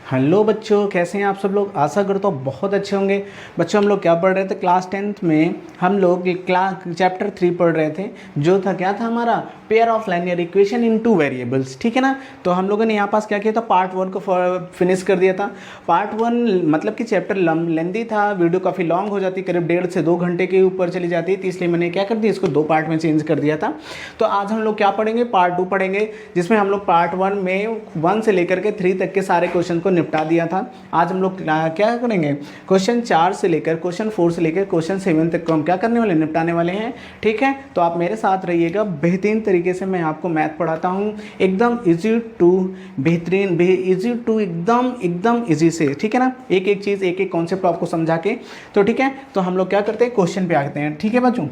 Hello बच्चों, कैसे हैं आप सब लोग। आशा करता हूँ बहुत अच्छे होंगे। बच्चों हम लोग क्या पढ़ रहे थे क्लास 10th में, हम लोग क्लास चैप्टर 3 पढ़ रहे थे, जो था क्या था हमारा pair of linear equation in two variables. ठीक है ना। तो हम लोगों ने यहाँ पास क्या किया था, पार्ट 1 को फिनिश कर दिया था। पार्ट 1 मतलब कि चैप्टर लेंदी था, वीडियो काफ़ी लॉन्ग हो जाती, करीब 1.5 से 2 घंटे के ऊपर चली जाती थी, इसलिए मैंने क्या कर दिया, इसको 2 पार्ट में चेंज कर दिया था। तो आज हम लोग क्या पढ़ेंगे, पार्ट 2 पढ़ेंगे, जिसमें हम लोग पार्ट 1 में 1 से लेकर के 3 तक के सारे क्वेश्चन को निपटा दिया था। आज हम लोग क्या करेंगे, क्वेश्चन 4 से लेकर क्वेश्चन 4 से लेकर क्वेश्चन 7 तक को हम क्या करने वाले, निपटाने वाले हैं। ठीक है, तो आप मेरे साथ रहिएगा। बेहतरीन तरीके से मैं आपको मैथ पढ़ाता हूँ, एकदम इजी टू बेहतरीन, इजी टू एकदम इजी से। ठीक है ना, एक एक चीज़, एक एक कॉन्सेप्ट आपको समझा के। तो ठीक है, तो हम लोग क्या करते हैं, क्वेश्चन पे आते हैं। ठीक है बच्चों,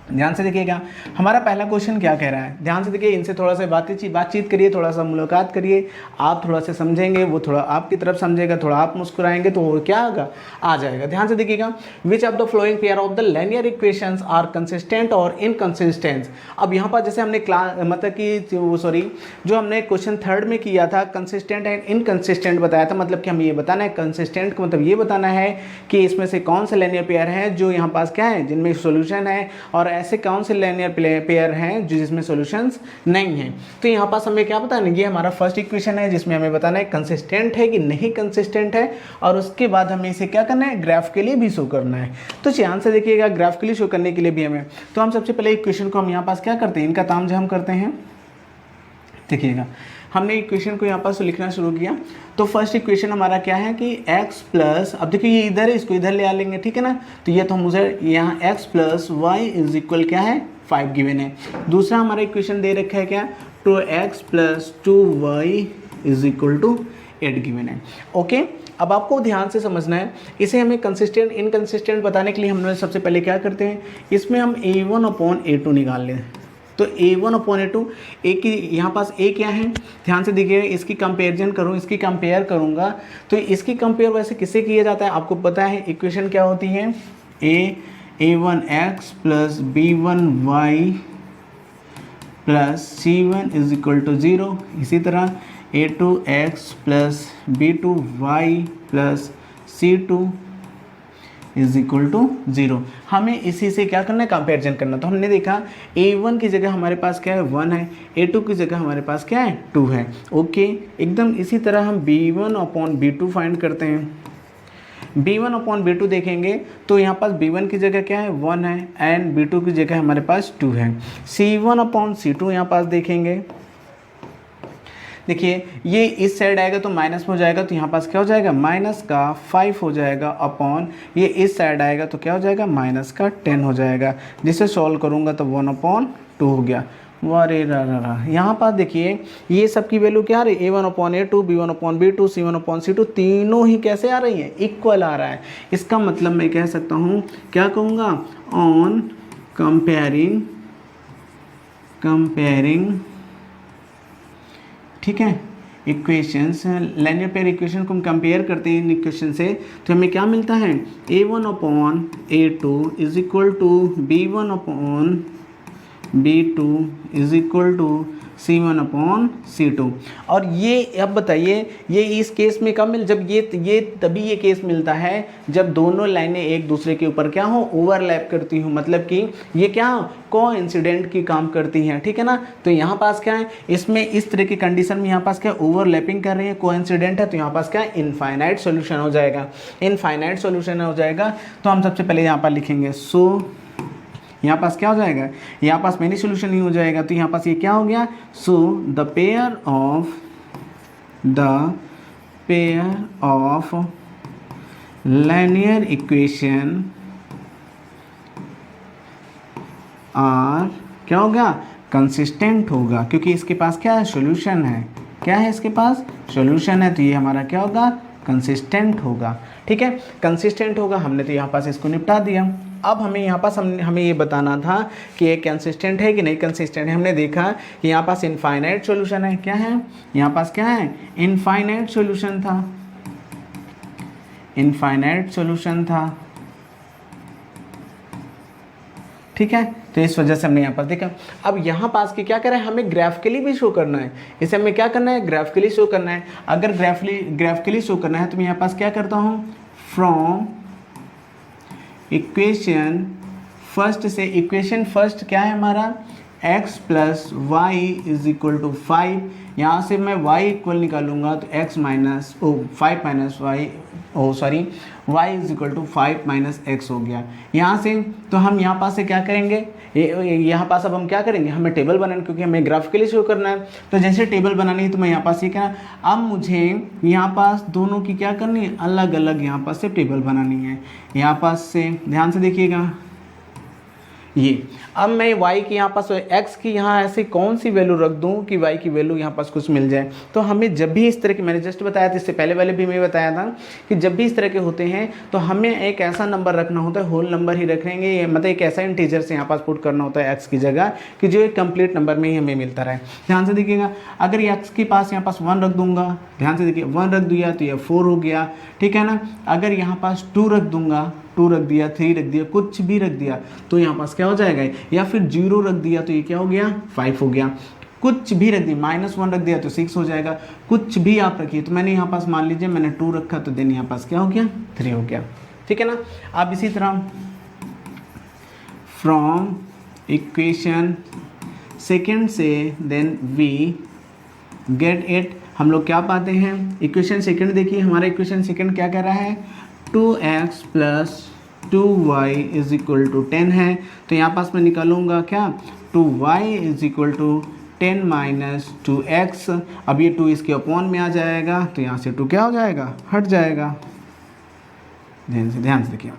ध्यान से देखिएगा। हमारा पहला क्वेश्चन क्या कह रहा है, ध्यान से देखिए, इनसे थोड़ा सा बातचीत करिए, थोड़ा सा मुलाकात करिए। आप थोड़ा सा समझेंगे, वो थोड़ा आपकी तरफ समझेगा, थोड़ा आप मुस्कुराएंगे, तो वो क्या होगा, आ जाएगा। ध्यान से देखिएगा। Which of the following pair of the linear equations are consistent और इनकंसिस्टेंट। अब यहाँ पर जैसे हमने मतलब कि जो हमने क्वेश्चन 3rd में किया था, कंसिस्टेंट एंड इनकंसिस्टेंट बताया था। मतलब कि हमें ये बताना है, कंसिस्टेंट का मतलब ये बताना है कि इसमें से कौन से लिनियर पेयर हैं जो यहाँ पास क्या है, जिनमें सोल्यूशन है, और ऐसे कौन से लिनियर पेयर हैं जो जिसमें सॉल्यूशंस नहीं हैं। तो यहाँ पास हमें क्या बताना है, ये हमारा फर्स्ट इक्वेशन है, जिसमें हमें बताना है कंसिस्टेंट है कि नहीं कंसिस्टेंट है, और उसके बाद हमें इसे क्या करना है, ग्राफ के लिए भी शो करना है। तो ध्यान से देखिएगा, ग्राफ के लिए शो करने के लिए भी हमें, तो हम सबसे पहले इक्वेशन को हम यहाँ पास क्या करते हैं, इनका तामझाम हम करते हैं। देखिएगा, हमने इक्वेशन को यहाँ पर लिखना शुरू किया। तो फर्स्ट इक्वेशन हमारा क्या है कि x प्लस, अब देखिए ये इधर है, इसको इधर ले आ लेंगे। ठीक है ना, तो ये तो हम उधर यहाँ x plus y is equal क्या है, 5 गिवन है। दूसरा हमारा इक्वेशन दे रखा है क्या, 2x plus 2y is equal to 8 given है। ओके, अब आपको ध्यान से समझना है, इसे हमें कंसिस्टेंट इनकंसिस्टेंट बताने के लिए हमने सबसे पहले क्या करते हैं, इसमें हम a1/a2 निकाल लें। तो a1/a2, ए की यहाँ पास a क्या है, ध्यान से देखिए, इसकी कंपेरिजन करूँ, इसकी कंपेयर करूँगा, तो इसकी कंपेयर वैसे किससे किया जाता है, आपको पता है इक्वेशन क्या होती है, a1x plus b1y plus c1 is equal to 0। इसी तरह a2x plus b2y plus c2 is equal to 0। हमें इसी से क्या करना है, कंपेरिजन करना। तो हमने देखा a1 की जगह हमारे पास क्या है, 1 है, a2 की जगह हमारे पास क्या है, 2 है। ओके, एकदम इसी तरह हम b1/b2 फाइंड करते हैं। b1/b2 देखेंगे तो यहाँ पास b1 की जगह क्या है, 1 है, एंड b2 की जगह हमारे पास 2 है। c1/c2 यहाँ पास देखेंगे, देखिए ये इस साइड आएगा तो माइनस में हो जाएगा, तो यहाँ पास क्या हो जाएगा, माइनस का 5 हो जाएगा अपॉन, ये इस साइड आएगा तो क्या हो जाएगा, माइनस का 10 हो जाएगा। जिसे सॉल्व करूँगा तो 1/2 हो गया। वारे यहाँ पास देखिए ये सब की वैल्यू क्या आ रही है, a1/a2, b1/b2, c1/c2, तीनों ही कैसे आ रही हैं, इक्वल आ रहा है। इसका मतलब मैं कह सकता हूँ, क्या कहूँगा, ऑन कंपेयरिंग, ठीक है, इक्वेशंस, लिनियर पेयर इक्वेशन को हम कंपेयर करते हैं इन इक्वेशन से, तो हमें क्या मिलता है, a1/a2 is equal to b1/b2 is equal to c1/c2। और ये अब बताइए, ये इस केस में कब जब ये तभी ये केस मिलता है जब दोनों लाइनें एक दूसरे के ऊपर क्या हो, ओवरलैप करती हूँ, मतलब कि ये क्या कोइंसिडेंट की काम करती हैं। ठीक है ना, तो यहाँ पास क्या है, इसमें इस तरह की कंडीशन में यहाँ पास क्या ओवरलैपिंग कर रही है, कोइंसिडेंट है, तो यहाँ पास क्या इनफाइनाइट सॉल्यूशन हो जाएगा, इनफाइनाइट सॉल्यूशन हो जाएगा। तो हम सबसे पहले यहाँ पर लिखेंगे, सो यहाँ पास क्या हो जाएगा, यहाँ पास मेनी सोल्यूशन ही हो जाएगा, तो यहाँ पास ये क्या हो गया, so the pair of linear equation are क्या होगा, कंसिस्टेंट होगा, क्योंकि इसके पास क्या है, सोल्यूशन है, क्या है इसके पास, सोल्यूशन है, तो ये हमारा क्या होगा, कंसिस्टेंट होगा। ठीक है, कंसिस्टेंट होगा, हमने तो यहाँ पास इसको निपटा दिया। अब हमें यहाँ पास हमें ये बताना था कि ये कंसिस्टेंट है कि नहीं कंसिस्टेंट है। हमने देखा कि यहाँ पास इनफाइनाइट सॉल्यूशन है, क्या है यहाँ पास, क्या है, इनफाइनाइट सॉल्यूशन था, इनफाइनाइट सॉल्यूशन था। ठीक है, तो इस वजह से हमने यहाँ पर देखा। अब यहाँ पास के क्या करें, हमें ग्राफिकली भी शो करना है, इसे हमें क्या करना है, ग्राफिकली शो करना है। अगर ग्राफिकली शो करना है तो मैं यहाँ पास क्या करता हूँ, फ्रॉम इक्वेशन फर्स्ट से, इक्वेशन फर्स्ट क्या है हमारा, x plus y is equal to 5, यहाँ से मैं y इक्वल निकालूंगा तो x minus 5 minus y y is equal to 5 minus x हो गया यहाँ से। तो हम यहाँ पास से क्या करेंगे, यहाँ पास अब हम क्या करेंगे, हमें टेबल बनाना, क्योंकि हमें ग्राफिकली शो करना है। तो जैसे टेबल बनानी है तो मैं यहाँ पास ये कहना, अब मुझे यहाँ पास दोनों की क्या करनी है, अलग अलग यहाँ पास से टेबल बनानी है। यहाँ पास से ध्यान से देखिएगा ये, अब मैं y की यहाँ पास x की यहाँ ऐसे कौन सी वैल्यू रख दूँ कि y की वैल्यू यहाँ पास कुछ मिल जाए। तो हमें जब भी इस तरह के, मैंने जस्ट बताया था, इससे पहले वाले भी मैं बताया था कि जब भी इस तरह के होते हैं तो हमें एक ऐसा नंबर रखना होता है, होल नंबर ही रखेंगे, मतलब एक ऐसा इंटीजर से यहाँ पास पुट करना होता है x की जगह कि जो एक कंप्लीट नंबर में ही हमें मिलता रहे। ध्यान से देखिएगा, अगर ये x के पास यहाँ पास 1 रख दूंगा, ध्यान से देखिए 1 रख दिया तो ये 4 हो गया, ठीक है ना। अगर यहाँ पास 2 रख दूंगा, 2 रख दिया, 3 रख दिया, कुछ भी रख दिया तो यहाँ पास क्या हो जाएगा, या फिर 0 रख दिया तो ये क्या हो गया, 5 हो गया। कुछ भी रख दिया, -1 रख दिया तो 6 हो जाएगा। कुछ भी आप रखिए, तो मैंने यहाँ पास मान लीजिए मैंने 2 रखा तो देन यहाँ पास क्या हो गया, 3 हो गया, ठीक है ना। आप इसी तरह फ्रॉम इक्वेशन सेकेंड से देन वी गेट इट, हम लोग क्या पाते हैं, इक्वेशन सेकेंड देखिए, हमारा इक्वेशन सेकेंड क्या कह रहा है, 2x plus 2y is equal to 10 है। तो यहाँ पास मैं निकालूंगा क्या, 2y is equal to 10 minus 2x। अब ये 2 इसके अपॉन में आ जाएगा तो यहाँ से 2 क्या हो जाएगा, हट जाएगा। ध्यान से देखिए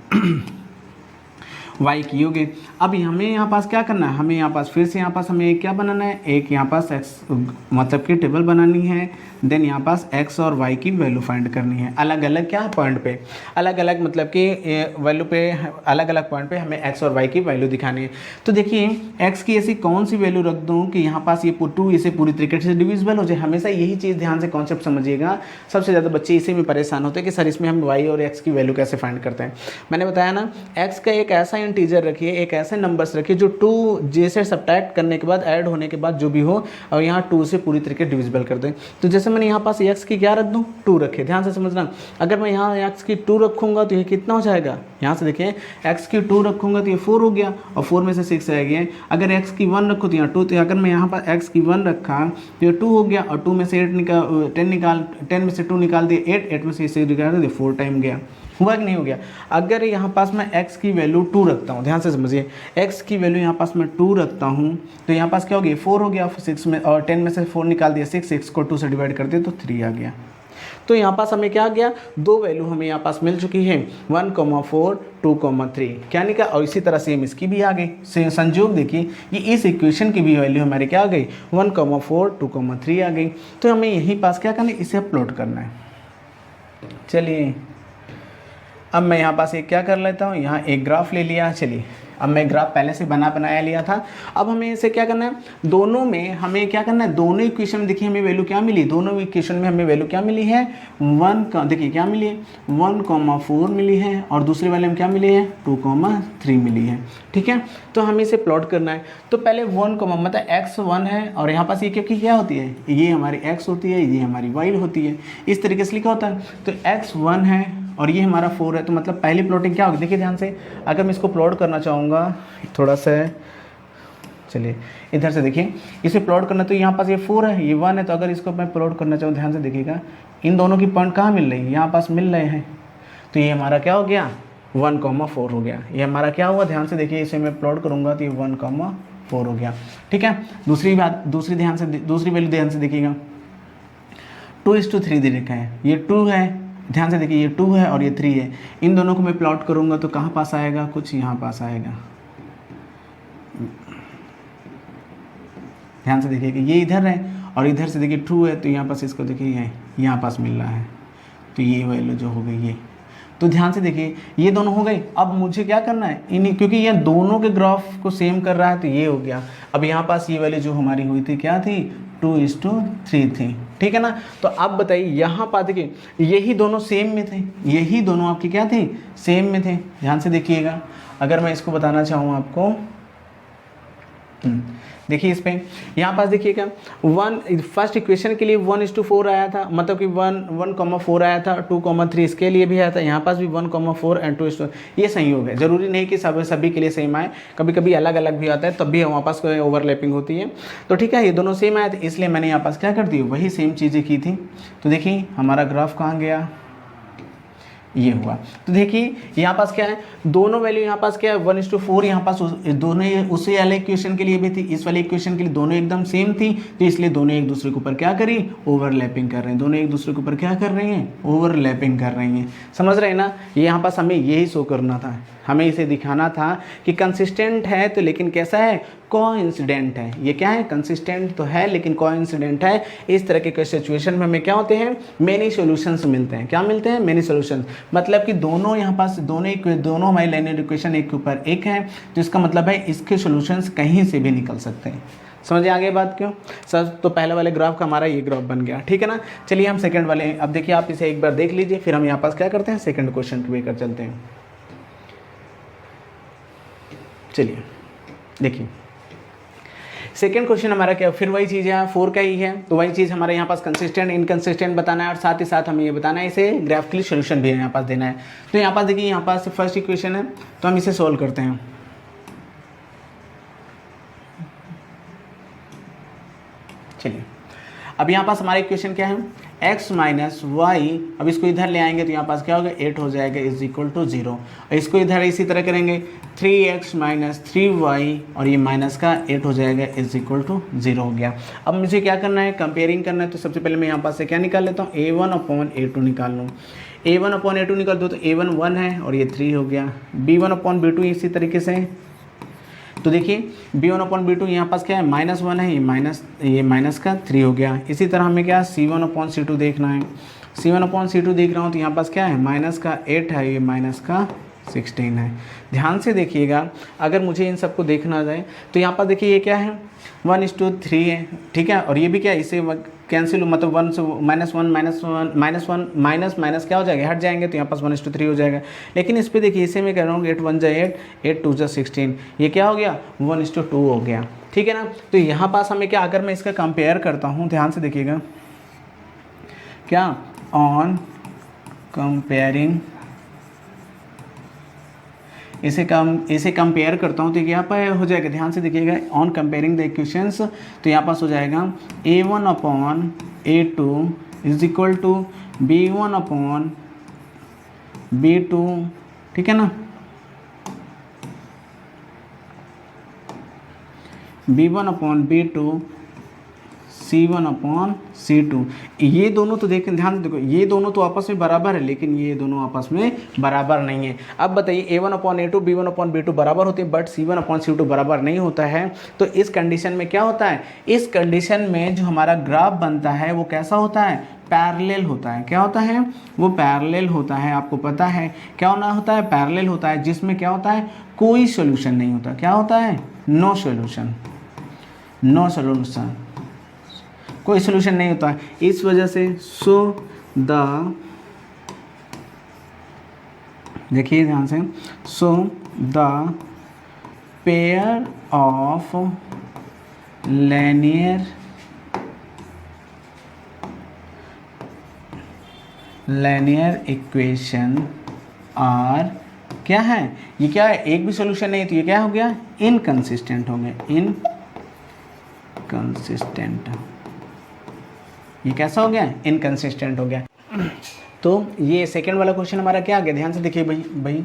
y की हो गई। अब हमें यहाँ पास क्या करना है, हमें यहाँ पास फिर से यहाँ पास हमें एक क्या बनाना है, एक यहाँ पास x मतलब कि टेबल बनानी है, देन यहाँ पास x और y की वैल्यू फाइंड करनी है अलग अलग क्या पॉइंट पे, अलग अलग मतलब कि वैल्यू पे, अलग अलग पॉइंट पे हमें x और y की वैल्यू दिखानी है। तो देखिए x की ऐसी कौन सी वैल्यू रख दूँ कि यहाँ पास ये 2 इसे पूरी तरीके से डिविजिबल हो जाए। हमेशा यही चीज़ ध्यान से कॉन्सेप्ट समझिएगा, सबसे ज़्यादा बच्चे इसी में परेशान होते हैं कि सर इसमें हम y और x की वैल्यू कैसे फाइंड करते हैं। मैंने बताया ना, x का एक ऐसा इंटीजर रखिए, एक ऐसे नंबर्स रखिए जो 2 जैसे सब्ट्रैक्ट करने के बाद, ऐड होने के बाद जो भी हो, और यहाँ 2 से पूरी तरीके डिविजिबल कर दें। तो जैसे मैंने यहाँ पास x की क्या रख दूँ, 2 रखे, ध्यान से समझना। अगर मैं यहाँ x की 2 रखूँगा तो ये कितना हो जाएगा, यहाँ से देखिए x की 2 रखूँगा तो ये 4 हो गया, और 4 में से 6 रह गया। अगर x की 1 रखो तो यहाँ 2, तो अगर मैं यहाँ पर x की 1 रखा तो ये 2 हो गया, और 2 में से 10 में से 2 निकाल दिए 8 में से 6 निकाल दिए 4 टाइम गया। हुआ कि नहीं हो गया। अगर यहाँ पास मैं x की वैल्यू 2 रखता हूँ, ध्यान से समझिए, x की वैल्यू यहाँ पास मैं 2 रखता हूँ तो यहाँ पास क्या हो गया, 4 हो गया, 6 में और 10 में से 4 निकाल दिया 6 को 2 से डिवाइड कर दिया तो 3 आ गया। तो यहाँ पास हमें क्या आ गया, 2 वैल्यू हमें यहाँ पास मिल चुकी है, 1,4 2,3 क्या निकला। और इसी तरह सेम इसकी भी आ गई, से संयोग देखिए ये इस इक्वेशन की भी वैल्यू हमारी क्या आ गई, 1,4 2,3 आ गई। तो हमें यहीं पास क्या करना है, इसे प्लॉट करना है। चलिए अब मैं यहाँ पास एक क्या कर लेता हूँ, यहाँ एक ग्राफ ले लिया। चलिए अब मैं ग्राफ पहले से बनाया लिया था। अब हमें इसे क्या करना है, दोनों में हमें क्या करना है, दोनों इक्वेशन में देखिए हमें वैल्यू क्या मिली, दोनों इक्वेशन में हमें वैल्यू क्या मिली है, 1 देखिए क्या मिली है, 1,4 मिली है, और दूसरे वाले में क्या मिली है, 2,3 मिली है। ठीक है, तो हमें इसे प्लॉट करना है। तो पहले 1, मतलब x1 है, और यहाँ पास ये क्योंकि क्या होती है, ये हमारी x होती है, ये हमारी y होती है, इस तरीके से लिखा होता है। तो x1 है और ये हमारा 4 है, तो मतलब पहली प्लॉटिंग क्या होगी, देखिए ध्यान से, अगर मैं इसको प्लॉट करना चाहूँगा थोड़ा सा, चलिए इधर से देखिए, इसे प्लॉट करना, तो यहाँ पास ये 4 है, ये 1 है, तो अगर इसको मैं प्लॉट करना चाहूँ, ध्यान से देखिएगा, इन दोनों की पॉइंट कहाँ मिल रही है, यहाँ पास मिल रहे हैं, तो ये हमारा क्या हो गया, 1,4 हो गया। ये हमारा क्या हुआ, ध्यान से देखिए, इसे मैं प्लॉट करूँगा तो ये 1,4 हो गया। ठीक है, दूसरी वैल्यू ध्यान से देखिएगा, 2:3 दे रखा है, ये 2 है, ध्यान से देखिए ये 2 है और ये 3 है, इन दोनों को मैं प्लॉट करूंगा तो कहाँ पास आएगा, कुछ यहाँ पास आएगा। ध्यान से देखिए कि ये इधर है और इधर से देखिए 2 है, तो यहाँ पास इसको देखिए यहाँ पास मिल रहा है, तो ये वैल्यू जो हो गई ये। तो ध्यान से देखिए ये दोनों हो गई। अब मुझे क्या करना है, इन्हीं, क्योंकि ये दोनों के ग्राफ को सेम कर रहा है तो ये हो गया। अब यहाँ पास ये वैल्यू जो हमारी हुई थी क्या थी, 2:3 थी। ठीक है ना, तो आप बताइए यहाँ पर देखिए यही दोनों सेम में थे, यही दोनों आपकी क्या थे, सेम में थे। ध्यान से देखिएगा, अगर मैं इसको बताना चाहूँ आपको देखिए इस पे यहाँ पास देखिएगा 1 फर्स्ट इक्वेशन के लिए 1:4 आया था, मतलब कि 1:4 आया था, 2:3 इसके लिए भी आया था, यहाँ पास भी 1:4 एंड 2:, ये संयोग है। ज़रूरी नहीं कि सभी के लिए सेम आए, कभी कभी अलग अलग भी आता है, तब भी वहाँ पास कोई ओवरलैपिंग होती है। तो ठीक है, ये दोनों सेम आए थे, इसलिए मैंने यहाँ पास क्या कर दी, वही सेम चीज़ें की थी। तो देखिए हमारा ग्राफ कहाँ गया, ये हुआ। तो देखिए यहाँ पास क्या है, दोनों वैल्यू यहाँ पास क्या है 1:4, यहाँ पास दोनों उसी वाले इक्वेशन के लिए भी थी, इस वाले इक्वेशन के लिए दोनों एकदम सेम थी, तो इसलिए दोनों एक दूसरे के ऊपर क्या करी, ओवरलैपिंग कर रहे हैं। दोनों एक दूसरे के ऊपर क्या कर रही हैं, ओवरलैपिंग कर रही हैं। समझ रहे हैं ना, ये यहाँ पास हमें यही शो करना था, हमें इसे दिखाना था कि कंसिस्टेंट है तो लेकिन कैसा है, कोइंसिडेंट है। ये क्या है, कंसिस्टेंट तो है लेकिन कोइंसिडेंट है। इस तरह के सिचुएशन में हमें क्या होते हैं, मेनी सॉल्यूशंस मिलते हैं। क्या मिलते हैं, मेनी सॉल्यूशंस, मतलब कि दोनों यहाँ पास दोनों हमारी लाइनर इक्वेशन एक के ऊपर एक है, तो इसका मतलब है इसके सॉल्यूशंस कहीं से भी निकल सकते हैं। समझिए आगे बात क्यों सर। तो पहले वाले ग्राफ का हमारा ये ग्राफ बन गया, ठीक है ना। चलिए हम सेकंड वाले, अब देखिए आप इसे एक बार देख लीजिए, फिर हम यहाँ पास क्या करते हैं, सेकंड क्वेश्चन पे कर चलते हैं। चलिए देखिए सेकेंड क्वेश्चन हमारा क्या, फिर वही चीज़ है, 4 का ही है, तो वही चीज़ हमारे यहाँ पास कंसिस्टेंट इनकंसिस्टेंट बताना है, और साथ ही साथ हमें ये बताना है इसे ग्राफिकली सॉल्यूशन भी यहाँ पास देना है। तो यहाँ पास देखिए, यहाँ पास फर्स्ट इक्वेशन है, तो हम इसे सॉल्व करते हैं। चलिए अब यहाँ पास हमारा इक्वेशन क्या है, x माइनस वाई, अब इसको इधर ले आएंगे तो यहाँ पास क्या होगा, 8 हो जाएगा इज इक्वल टू 0। और इसको इधर इसी तरह करेंगे 3x माइनस 3y, और ये माइनस का 8 हो जाएगा इज इक्वल टू 0 हो गया। अब मुझे क्या करना है, कंपेयरिंग करना है, तो सबसे पहले मैं यहाँ पास से क्या निकाल लेता हूँ, a1/a2 निकाल लूँ। a1/a2 निकाल दो तो a1 1 है और ये 3 हो गया, b1/b2 इसी तरीके से। तो देखिए b1/b2 यहाँ पास क्या है, -1 है, ये माइनस का 3 हो गया। इसी तरह हमें क्या c1/c2 देखना है, c1/c2 देख रहा हूँ तो यहाँ पास क्या है, माइनस का 8 है, ये माइनस का 16 है। ध्यान से देखिएगा, अगर मुझे इन सबको देखना जाए तो यहाँ पर देखिए ये क्या है, 1:3 है, ठीक है, और ये भी क्या है, इसे कैंसिल, मतलब 1 से माइनस क्या हो जाएगा, हट जाएंगे, तो यहाँ पास 1:3 हो जाएगा। लेकिन इस पर देखिए, इसे मैं कह रहा हूँ 8 1 जा 8, 8 2 जा 16, ये क्या हो गया, 1:2 हो गया, ठीक है ना। तो यहाँ पास हमें क्या, अगर मैं इसका कंपेयर करता हूँ, ध्यान से देखिएगा, क्या ऑन कंपेयरिंग, इसे कंपेयर करता हूँ तो यहाँ पर हो जाएगा, ध्यान से देखिएगा, ऑन कंपेयरिंग द इक्वेशंस, तो यहाँ पास हो जाएगा a1/a2 is equal to b1/b2, ठीक है ना, b1/b2 c1/c2, ये दोनों तो देखें, ध्यान से देखो, ये दोनों तो आपस में बराबर है, लेकिन ये दोनों आपस में बराबर नहीं है। अब बताइए a1/a2 b1/b2 बराबर होते हैं, बट c1/c2 बराबर नहीं होता है। तो इस कंडीशन में क्या होता है, इस कंडीशन में जो हमारा ग्राफ बनता है वो कैसा होता है, पैरेलल होता है। क्या होता है, वो पैरेलल होता है। आपको पता है क्या होना होता है, पैरेलल होता है, जिसमें क्या होता है, कोई सोल्यूशन नहीं होता। क्या होता है, नो सोल्यूशन, नो सोल्यूशन, कोई सोल्यूशन नहीं होता है। इस वजह से देखिए ध्यान से, so the pair of linear equation are क्या है, ये क्या है, एक भी सोल्यूशन नहीं है, तो ये क्या हो गया, इनकंसिस्टेंट हो गया, इनकंसिस्टेंट। ये कैसा हो गया, इनकंसिस्टेंट हो गया। तो ये सेकंड वाला क्वेश्चन हमारा क्या आ गया, ध्यान से देखिए भाई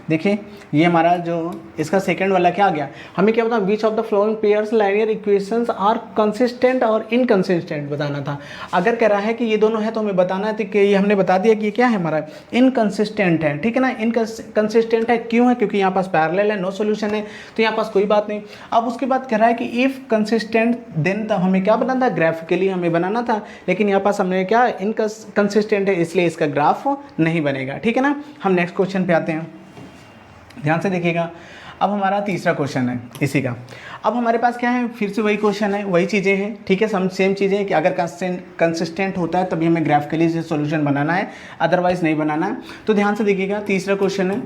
देखिए, ये हमारा जो इसका सेकंड वाला क्या आ गया, हमें क्या बताया, which of the following pairs linear equations are consistent और इनकंसिस्टेंट बताना था। अगर कह रहा है कि ये दोनों है तो हमें बताना है कि ये हमने बता दिया कि ये क्या है, हमारा इनकंसिस्टेंट है, ठीक है ना। इनकंसिस्टेंट है क्यों है, क्योंकि यहाँ पास पैरेलल है, नो सोल्यूशन है, तो यहाँ पास कोई बात नहीं। अब उसके बाद कह रहा है कि इफ़ कंसिस्टेंट देन तब हमें क्या बनाना था, ग्राफिकली हमें बनाना था, लेकिन यहाँ पास हमने क्या, इनकंसिस्टेंट है, इसलिए इसका ग्राफ नहीं बनेगा, ठीक है ना। हम नेक्स्ट क्वेश्चन पे आते हैं, ध्यान से देखिएगा। अब हमारा तीसरा क्वेश्चन है इसी का। अब हमारे पास क्या है, फिर से वही क्वेश्चन है, वही चीज़ें हैं, ठीक है, सेम चीज़ें हैं कि अगर कंसिस्टेंट होता है तभी हमें ग्राफिकली से सॉल्यूशन बनाना है, अदरवाइज नहीं बनाना है। तो ध्यान से देखिएगा, तीसरा क्वेश्चन है,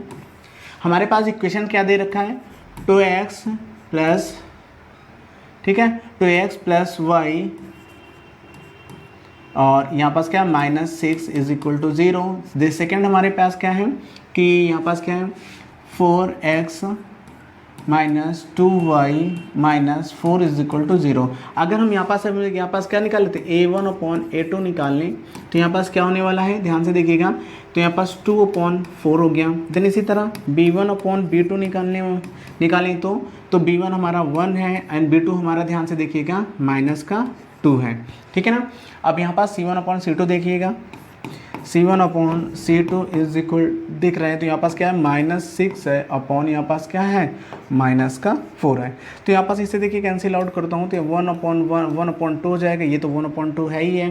हमारे पास इक्वेशन क्या दे रखा है, 2x + ठीक है, 2x प्लस वाई और यहाँ पास क्या है -6 इज इक्वल टू 0। सेकेंड हमारे पास क्या है कि यहाँ पास क्या है 4x minus 2y minus 4 is equal to 0। अगर हम यहाँ पास क्या निकाल लेते a1/a2 निकाल लें तो यहाँ पास क्या होने वाला है, ध्यान से देखिएगा, तो यहाँ पास 2/4 हो गया। देन इसी तरह b1/b2 निकालें तो b1 हमारा 1 है एंड b2 हमारा, ध्यान से देखिएगा, -2 है। ठीक है ना। अब यहाँ पास c1/c2 देखिएगा, c1/c2 इज इक्वल दिख रहा है, तो यहाँ पास क्या है -6 है अपॉन यहाँ पास क्या है -4 है। तो यहाँ पास इसे देखिए कैंसिल आउट करता हूँ तो 1/2 हो जाएगा, ये तो 1/2 है ही है।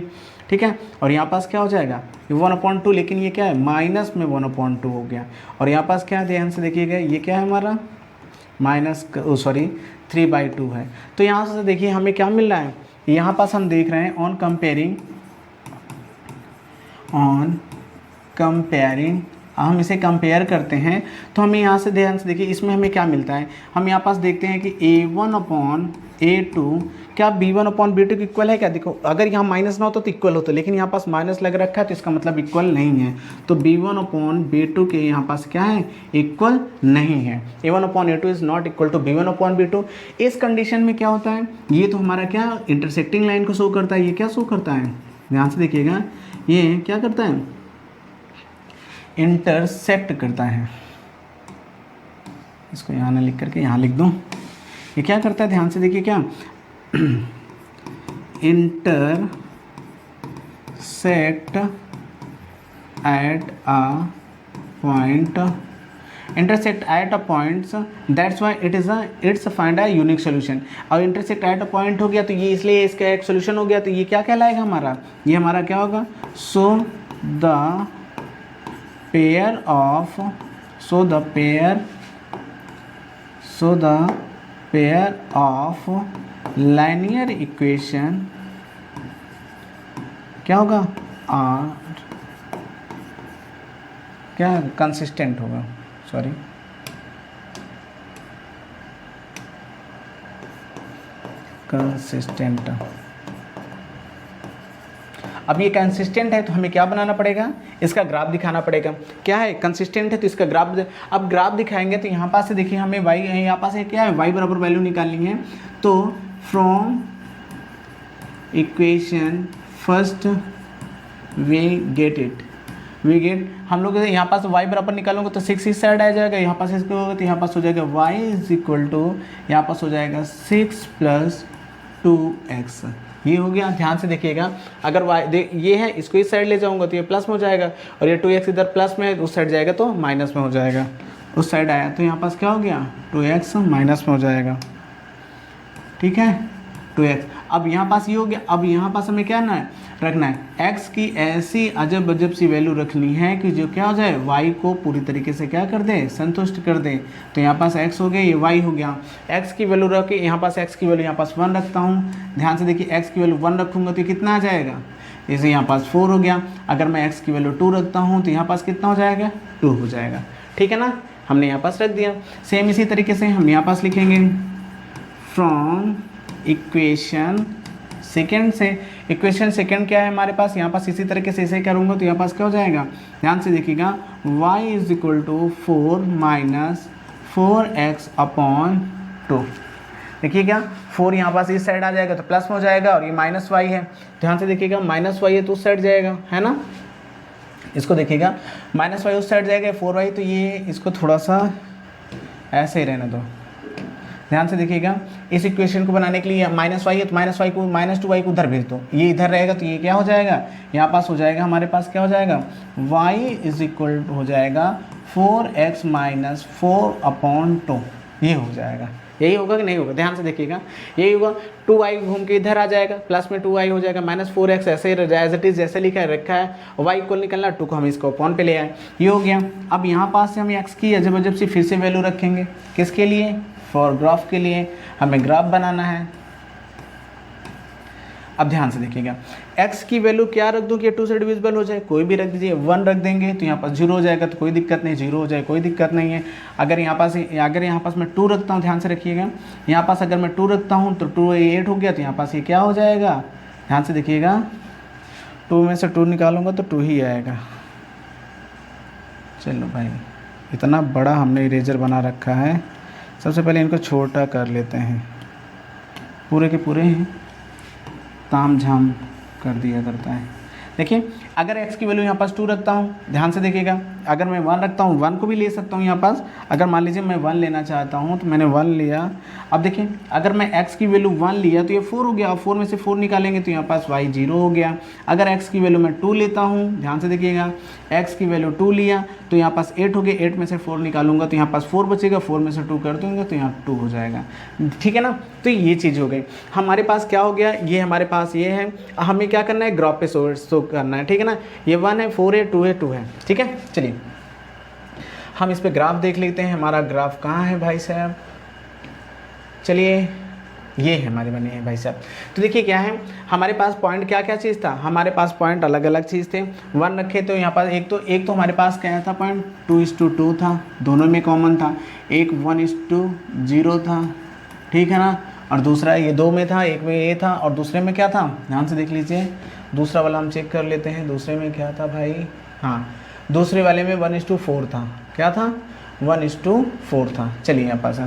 ठीक है, और यहाँ पास क्या हो जाएगा 1/2, लेकिन ये क्या है माइनस में 1/2 हो गया। और यहाँ पास क्या है, ध्यान से देखिएगा, ये क्या है हमारा -3/2 है। तो यहाँ से देखिए हमें क्या मिल रहा है, यहाँ पास हम देख रहे हैं ऑन कंपेयरिंग हम इसे कंपेयर करते हैं तो हमें यहाँ से ध्यान से देखिए इसमें हमें क्या मिलता है। हम यहाँ पास देखते हैं कि a1/a2 क्या b1/b2 के इक्वल है क्या। देखो अगर यहाँ माइनस ना होता तो इक्वल होता, लेकिन यहाँ पास माइनस लग रखा है तो इसका मतलब इक्वल नहीं है। तो b1/b2 के यहाँ पास क्या है, इक्वल नहीं है। a1/a2 is not equal to b1/b2। इस कंडीशन में क्या होता है, ये तो हमारा क्या इंटरसेक्टिंग लाइन को शो करता है। ये क्या शो करता है, ध्यान से देखिएगा, ये क्या करता है, इंटरसेक्ट करता है। इसको यहाँ ना लिख करके यहाँ लिख दूँ, ये क्या करता है, ध्यान से देखिए, क्या intersect at a points, that's why it's find a unique solution. और इंटरसेक्ट एट अ पॉइंट हो गया तो ये इसलिए इसका एक सोल्यूशन हो गया, तो ये क्या कहलाएगा हमारा, ये हमारा क्या होगा, सो the pair of linear equation क्या होगा, क्या कंसिस्टेंट होगा, सॉरी कंसिस्टेंट। अब ये कंसिस्टेंट है तो हमें क्या बनाना पड़ेगा, इसका ग्राफ दिखाना पड़ेगा। क्या है, कंसिस्टेंट है तो इसका ग्राफ, अब ग्राफ दिखाएंगे तो यहाँ पास से देखिए हमें y, यहाँ पास है क्या है, y बराबर वैल्यू निकालनी है। तो from equation first we get हम लोग यहाँ पास y बराबर निकालोगे तो 6 इस साइड आ जाएगा, यहाँ पास इसको होगा तो यहाँ पास हो जाएगा y इज इक्वल टू, यहाँ पास हो जाएगा 6 + 2x, ये हो गया। ध्यान से देखिएगा, अगर ये है, इसको इस साइड ले जाऊंगा तो ये प्लस में हो जाएगा, और ये 2x इधर प्लस में है, उस साइड जाएगा तो माइनस में हो जाएगा। उस साइड आया तो यहाँ पास क्या हो गया, 2x माइनस में हो जाएगा। ठीक है, 2x। अब यहाँ पास ये हो गया। अब यहाँ पास हमें क्या रखना है, x की ऐसी अजब अजब सी वैल्यू रखनी है कि जो क्या हो जाए, y को पूरी तरीके से क्या कर दे, संतुष्ट कर दे। तो यहाँ पास x हो गया, ये y हो गया। x की वैल्यू रख के यहाँ पास x की वैल्यू यहाँ पास 1 रखता हूँ। ध्यान से देखिए, x की वैल्यू 1 रखूँगा तो कितना आ जाएगा, इसे यहाँ पास 4 हो गया। अगर मैं x की वैल्यू 2 रखता हूँ तो यहाँ पास कितना हो जाएगा, 2 हो जाएगा। ठीक है ना, हमने यहाँ पास रख दिया। सेम इसी तरीके से हम यहाँ पास लिखेंगे फ्रॉम इक्वेशन सेकेंड से। इक्वेशन सेकेंड क्या है हमारे पास, यहाँ पास इसी तरीके से इसे करूँगा तो यहाँ पास क्या हो जाएगा, ध्यान से देखिएगा, y is equal to 4 - 4x/2। देखिए क्या, 4 यहाँ पास इस साइड आ जाएगा तो प्लस में हो जाएगा, और ये -y है। ध्यान से देखिएगा, -y है तो उस साइड जाएगा, है ना। इसको देखिएगा, -y उस साइड जाएगा, 4y, तो ये इसको थोड़ा सा ऐसे ही रहने दो। ध्यान से देखिएगा, इस इक्वेशन को बनाने के लिए -y है तो -y को -2y को उधर भेज दो, ये इधर रहेगा तो ये क्या हो जाएगा, यहाँ पास हो जाएगा, हमारे पास क्या हो जाएगा, y इज इक्वल हो जाएगा 4x - 4/2। ये हो जाएगा, यही होगा कि नहीं होगा, ध्यान से देखिएगा, यही होगा। 2y घूम के इधर आ जाएगा, प्लस में 2y हो जाएगा, -4x ऐसे एज इट इज जैसे लिखा रखा है, y को निकलना, 2 को हम इसको अपॉन पे ले आए, ये हो गया। अब यहाँ पास से हम x की अजब अजब सी फिर से वैल्यू रखेंगे, किसके लिए, फॉर ग्राफ के लिए। हमें ग्राफ बनाना है। अब ध्यान से देखिएगा, x की वैल्यू क्या रख दूँ कि 2 से डिविजिबल हो जाए, कोई भी रख दीजिए। 1 रख देंगे तो यहाँ पास 0 हो जाएगा, तो कोई दिक्कत नहीं, 0 हो जाए कोई दिक्कत नहीं है। अगर यहाँ पास मैं 2 रखता हूँ, ध्यान से रखिएगा, यहाँ पास अगर मैं 2 रखता हूँ तो 2 8 हो गया, तो यहाँ पास ये क्या हो जाएगा, ध्यान से देखिएगा, 2 में से 2 निकालूंगा तो 2 ही आएगा। चलो भाई, इतना बड़ा हमने इरेजर बना रखा है, सबसे पहले इनको छोटा कर लेते हैं, पूरे के पूरे हैं ताम झाम कर दिया करता है। देखिए, अगर x की वैल्यू यहाँ पास 2 रखता हूँ, ध्यान से देखिएगा, अगर मैं 1 रखता हूँ, 1 को भी ले सकता हूँ यहाँ पास। अगर मान लीजिए मैं 1 लेना चाहता हूँ तो मैंने 1 लिया। अब देखिए, अगर मैं x की वैल्यू 1 लिया तो ये 4 हो गया, और 4 में से 4 निकालेंगे तो यहाँ पास y 0 हो गया। अगर x की वैल्यू मैं 2 लेता हूँ, ध्यान से देखिएगा, x की वैल्यू 2 लिया तो यहाँ पास 8 हो गया, 8 में से 4 निकालूंगा तो यहाँ पास 4 बचेगा, 4 में से 2 कर दूंगा तो यहाँ 2 हो जाएगा। ठीक है ना, तो ये चीज़ हो गई। हमारे पास क्या हो गया, ये हमारे पास ये है, हमें क्या करना है, ग्राफ पे शो करना है। ठीक है ना, ये 1 है, 4 है, 2 है, 2 है। ठीक है, चलिए हम इस पे ग्राफ देख लेते हैं। हमारा ग्राफ कहाँ है भाई साहब, चलिए ये है हमारे बने हैं भाई साहब। तो देखिए क्या है, हमारे पास पॉइंट क्या क्या चीज़ था, हमारे पास पॉइंट अलग अलग चीज़ थे। 1 रखे तो यहाँ पास एक तो हमारे पास क्या था, पॉइंट 2:2 था, दोनों में कॉमन था। एक 1:0 था, ठीक है ना, और दूसरा ये 2 में था, एक में ये था, और दूसरे में क्या था, ध्यान से देख लीजिए, दूसरा वाला हम चेक कर लेते हैं, दूसरे में क्या था भाई, हाँ दूसरे वाले में 1:4 था। क्या था, 1:4 था। चलिए यहाँ पास,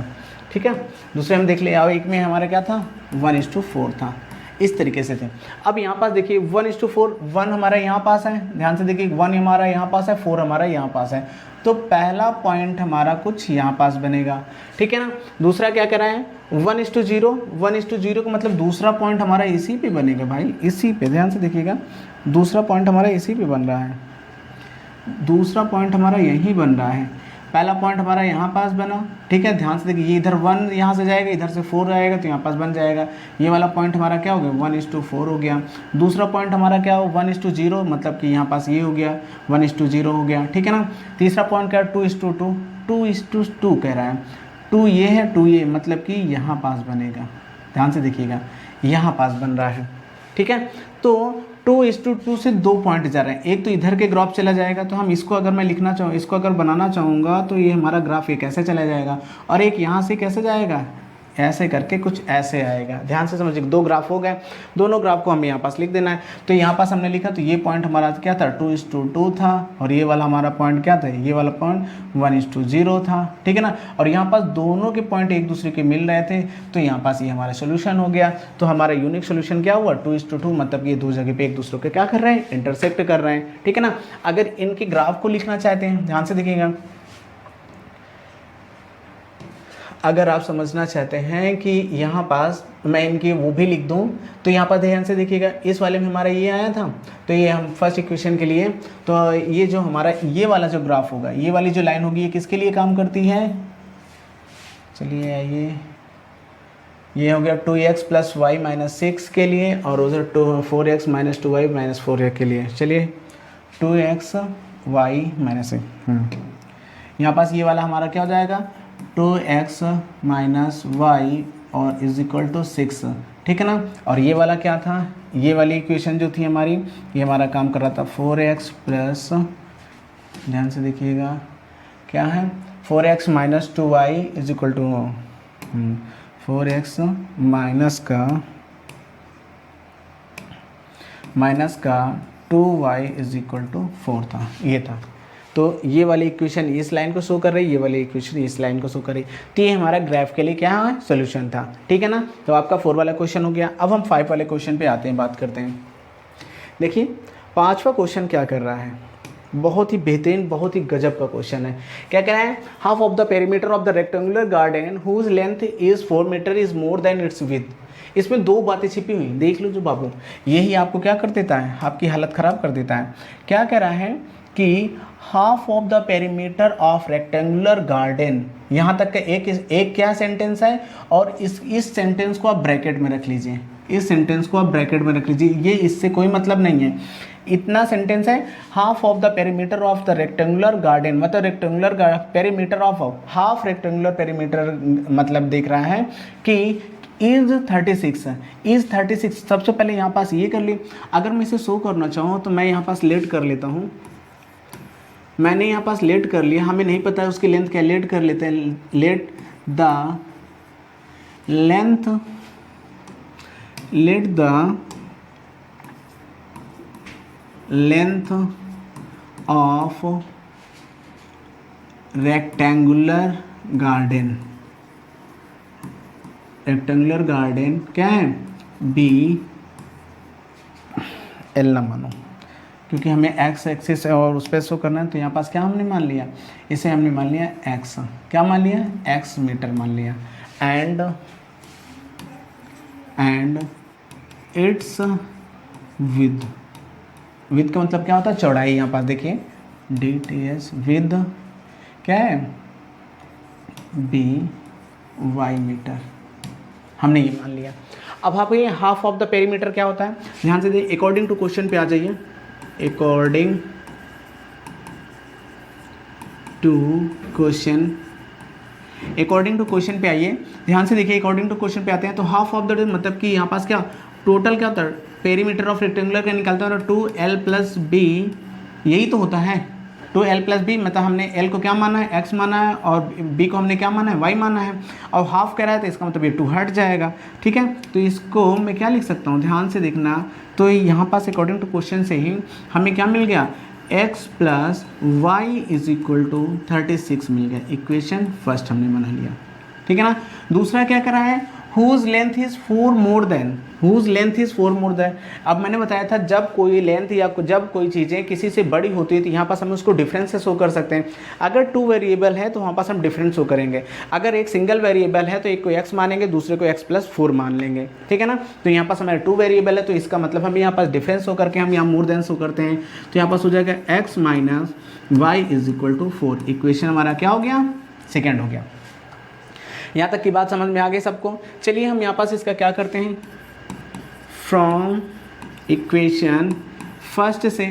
ठीक है, दूसरे हम देख लिया, एक में हमारा क्या था, 1:4 था। इस तरीके से थे। अब यहाँ पास देखिए 1:4, 1 हमारा यहाँ पास है, ध्यान से देखिए 1 हमारा यहाँ पास है, 4 हमारा यहाँ पास है, तो पहला पॉइंट हमारा कुछ यहाँ पास बनेगा। ठीक है ना, दूसरा क्या करा है, 1:0, 1:0 का मतलब दूसरा पॉइंट हमारा इसी पे बनेगा भाई, इसी पे, ध्यान से देखिएगा, दूसरा पॉइंट हमारा इसी पे बन रहा है, दूसरा पॉइंट हमारा यहीं बन रहा है, पहला पॉइंट हमारा यहाँ पास बना। ठीक है, ध्यान से देखिए, ये इधर 1 यहाँ से जाएगा, इधर से 4 आएगा तो यहाँ पास बन जाएगा। ये वाला पॉइंट हमारा क्या हो गया, 1:4 हो गया। दूसरा पॉइंट हमारा क्या हो, 1:0, मतलब कि यहाँ पास ये हो गया, 1:0 हो गया। ठीक है ना, तीसरा पॉइंट क्या है, 2:2, 2:2 कह रहा है, 2 ये है, 2 ये, मतलब कि यहाँ पास बनेगा। ध्यान से देखिएगा, यहाँ पास बन रहा है। ठीक है, तो 2:2 से 2 पॉइंट जा रहे हैं, एक तो इधर के ग्राफ चला जाएगा, तो हम इसको अगर मैं लिखना चाहूँ, इसको अगर बनाना चाहूँगा तो ये हमारा ग्राफ ये कैसे चला जाएगा, और एक यहाँ से कैसे जाएगा, ऐसे करके कुछ ऐसे आएगा। ध्यान से समझिए, 2 ग्राफ हो गए, दोनों ग्राफ को हमें यहाँ पास लिख देना है। तो यहाँ पास हमने लिखा, तो ये पॉइंट हमारा क्या था, 2:2 था, और ये वाला हमारा पॉइंट क्या था, ये वाला पॉइंट 1:0 था। ठीक है ना, और यहाँ पास दोनों के पॉइंट एक दूसरे के मिल रहे थे, तो यहाँ पास ये हमारा सोल्यूशन हो गया। तो हमारा यूनिक सोल्यूशन क्या हुआ, 2:2, मतलब ये 2 जगह पे एक दूसरे को क्या कर रहे हैं, इंटरसेक्ट कर रहे हैं। ठीक है ना, अगर इनके ग्राफ को लिखना चाहते हैं, ध्यान से देखिएगा, अगर आप समझना चाहते हैं कि यहाँ पास मैं इनकी वो भी लिख दूँ, तो यहाँ पर ध्यान से देखिएगा, इस वाले में हमारा ये आया था, तो ये हम फर्स्ट इक्वेशन के लिए, तो ये जो हमारा ये वाला जो ग्राफ होगा, ये वाली जो लाइन होगी, ये किसके लिए काम करती है, चलिए आइए, ये हो गया 2x + y - 6 के लिए, और उधर 4x - 2y - 4 के लिए। चलिए 2x y - 6, यहाँ पास ये वाला हमारा क्या हो जाएगा, 2x - y और = 6। ठीक है ना, और ये वाला क्या था, ये वाली इक्वेशन जो थी हमारी, ये हमारा काम कर रहा था 4x प्लस, ध्यान से देखिएगा क्या है, 4x - 2y = 4x माइनस का 2y = 4 था, ये था। तो ये वाली इक्वेशन इस लाइन को शो कर रही है, ये वाली इक्वेशन इस लाइन को शो कर रही है। तो ये हमारा ग्राफ के लिए क्या है, सोल्यूशन था। ठीक है ना, तो आपका 4 वाला क्वेश्चन हो गया। अब हम 5 वाले क्वेश्चन पे आते हैं, बात करते हैं। देखिए 5वां क्वेश्चन क्या कर रहा है, बहुत ही बेहतरीन, बहुत ही गजब का क्वेश्चन है। क्या कह रहा है, half of the perimeter of the rectangular garden whose length is 4 metre is more than its width. इसमें 2 बातें छिपी हुई, देख लो जो बाबू, यही आपको क्या कर देता है, आपकी हालत ख़राब कर देता है। क्या कह रहा है कि half of the perimeter of rectangular garden, यहाँ तक का एक क्या सेंटेंस है, और इस सेंटेंस को आप ब्रैकेट में रख लीजिए, इस सेंटेंस को आप ब्रैकेट में रख लीजिए, ये इससे कोई मतलब नहीं है। इतना सेंटेंस है, half of the perimeter of the rectangular garden, मतलब rectangular perimeter of half rectangular perimeter, मतलब देख रहा है कि इज 36 है, इज 36। सबसे पहले यहाँ पास ये कर ली। अगर मैं इसे शो करना चाहूँ तो मैं यहाँ पास लेट कर लेता हूँ। मैंने यहाँ पास लेट कर लिया, हमें नहीं पता है उसकी लेंथ क्या, लेट कर लेते हैं। Let the length, let the length of rectangular garden, rectangular garden क्या है, बी एल ना मानो, क्योंकि हमें एक्स एक्सिस और उस पर शो करना है। तो यहाँ पास क्या हमने मान लिया, इसे हमने मान लिया एक्स, क्या मान लिया, एक्स मीटर मान लिया। एंड इट्स विद, विद का मतलब क्या होता है, चौड़ाई। यहाँ पास देखिए DTS विद क्या है, BY मीटर, हमने ये मान लिया। अब आप ये हाफ ऑफ द पेरीमीटर क्या होता है, ध्यान से देखिए, अकॉर्डिंग टू क्वेश्चन पे आ जाइए। According to question, according to question पे आइए, ध्यान से देखिए। अकॉर्डिंग टू क्वेश्चन पे आते हैं तो हाफ ऑफ द मतलब कि यहाँ पास क्या टोटल क्या होता है, पेरीमीटर ऑफ रेक्टेंगुलर का निकालता है 2L + B, यही तो होता है 2L + B। मतलब हमने L को क्या माना है, x माना है, और B को हमने क्या माना है, y माना है, और हाफ कह रहा है तो इसका मतलब ये 2 हट जाएगा। ठीक है, तो इसको मैं क्या लिख सकता हूँ, ध्यान से देखना। तो यहाँ पास अकॉर्डिंग टू क्वेश्चन से ही हमें क्या मिल गया, x + y = 36 मिल गया। इक्वेशन फर्स्ट हमने बना लिया, ठीक है ना। दूसरा क्या करा है, whose length is 4 more than, whose length is 4 more than। अब मैंने बताया था जब कोई लेंथ या जब कोई चीज़ें किसी से बड़ी होती है तो यहाँ पास हम उसको डिफरेंस से शो कर सकते हैं। अगर 2 वेरिएबल है तो वहाँ पास हम डिफरेंस शो करेंगे। अगर एक सिंगल वेरिएबल है तो एक को x मानेंगे, दूसरे को x + 4 मान लेंगे, ठीक है ना। तो यहाँ पास हमारे 2 वेरिएबल है तो इसका मतलब हम यहाँ पास डिफरेंस शो करके हम यहाँ मोर देन शो करते हैं। तो यहाँ पास हो जाएगा x - y = 4। इक्वेशन हमारा क्या हो गया, सेकेंड हो गया। यहाँ तक की बात समझ में आ गई सबको। चलिए हम यहाँ पास इसका क्या करते हैं, फ्रॉम इक्वेशन फर्स्ट से,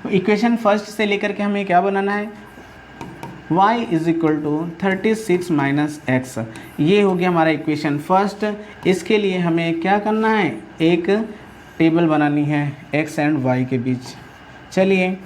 इक्वेशन फर्स्ट से लेकर के हमें क्या बनाना है, y = 36 - x। ये हो गया हमारा इक्वेशन फर्स्ट। इसके लिए हमें क्या करना है, एक टेबल बनानी है x एंड y के बीच। चलिए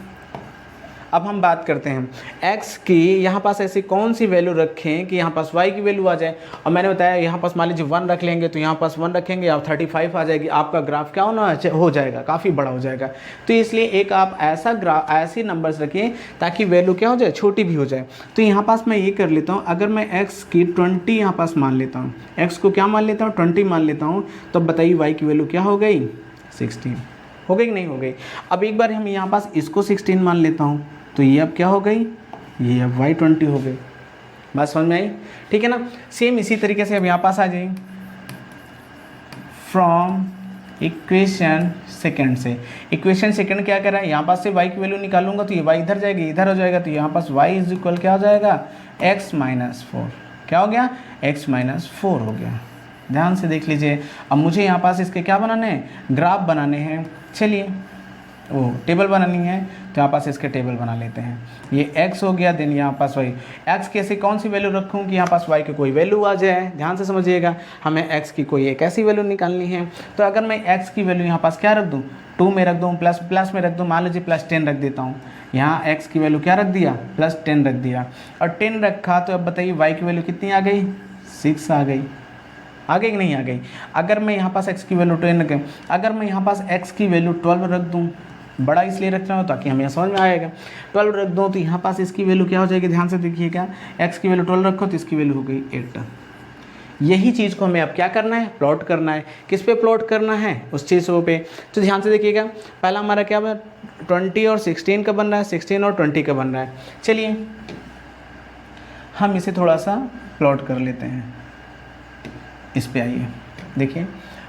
अब हम बात करते हैं x की, यहाँ पास ऐसी कौन सी वैल्यू रखें कि यहाँ पास y की वैल्यू आ जाए। और मैंने बताया यहाँ पास मान लीजिए 1 रख लेंगे तो यहाँ पास 1 रखेंगे और 35 आ जाएगी, आपका ग्राफ क्या होना हो जाएगा, काफ़ी बड़ा हो जाएगा। तो इसलिए एक आप ऐसा ग्राफ, ऐसे नंबर्स रखिए ताकि वैल्यू क्या हो जाए, छोटी भी हो जाए। तो यहाँ पास मैं ये कर लेता हूँ, अगर मैं x की 20 यहाँ पास मान लेता हूँ, x को क्या मान लेता हूँ, 20 मान लेता हूँ, तो बताइए y की वैल्यू क्या हो गई, 16 हो गई कि नहीं हो गई। अब एक बार हम यहाँ पास इसको 16 मान लेता हूँ तो ये अब क्या हो गई, ये अब y 20 हो गई। बात समझ में आई, ठीक है ना। सेम इसी तरीके से अब यहाँ पास आ जाइए, फ्रॉम इक्वेशन सेकंड से। इक्वेशन सेकंड क्या कर रहा है, यहाँ पास से y की वैल्यू निकालूंगा तो ये y इधर जाएगी, इधर हो जाएगा, तो यहाँ पास y = क्या हो जाएगा, x - 4। क्या हो गया, x - 4 हो गया। ध्यान से देख लीजिए। अब मुझे यहाँ पास इसके क्या बनाने हैं, ग्राफ बनाने हैं। चलिए वो टेबल बनानी है तो यहाँ पास इसके टेबल बना लेते हैं। ये x हो गया, देन यहाँ पास y। x की ऐसी कौन सी वैल्यू रखूँ कि यहाँ पास y की कोई वैल्यू आ जाए। ध्यान से समझिएगा, हमें x की कोई एक ऐसी वैल्यू निकालनी है। तो अगर मैं x की वैल्यू यहाँ पास क्या रख दूँ, 2 में रख दूँ, प्लस में रख दूँ, मान लीजिए +10 रख देता हूँ। यहाँ x की वैल्यू क्या रख दिया, +10 रख दिया, और 10 रखा तो अब बताइए y की वैल्यू कितनी आ गई, 6 आ गई। आ गई कि नहीं आ गई। अगर मैं यहाँ पास x की वैल्यू 10 रखें, अगर मैं यहाँ पास x की वैल्यू 12 रख दूँ, बड़ा इसलिए रख रहा हूँ ताकि हमें समझ में आएगा, 12 रख दो तो यहाँ पास इसकी वैल्यू क्या हो जाएगी, ध्यान से देखिएगा, x की वैल्यू 12 रखो तो इसकी वैल्यू हो गई 8। यही चीज़ को हमें अब क्या करना है, प्लॉट करना है। किस पे प्लॉट करना है, उस चीज़ों पे। तो ध्यान से देखिएगा, पहला हमारा क्या है, 20 और 16 का बन रहा है, 16 और 20 का बन रहा है। चलिए हम इसे थोड़ा सा प्लॉट कर लेते हैं। इस पे आइए, देखिए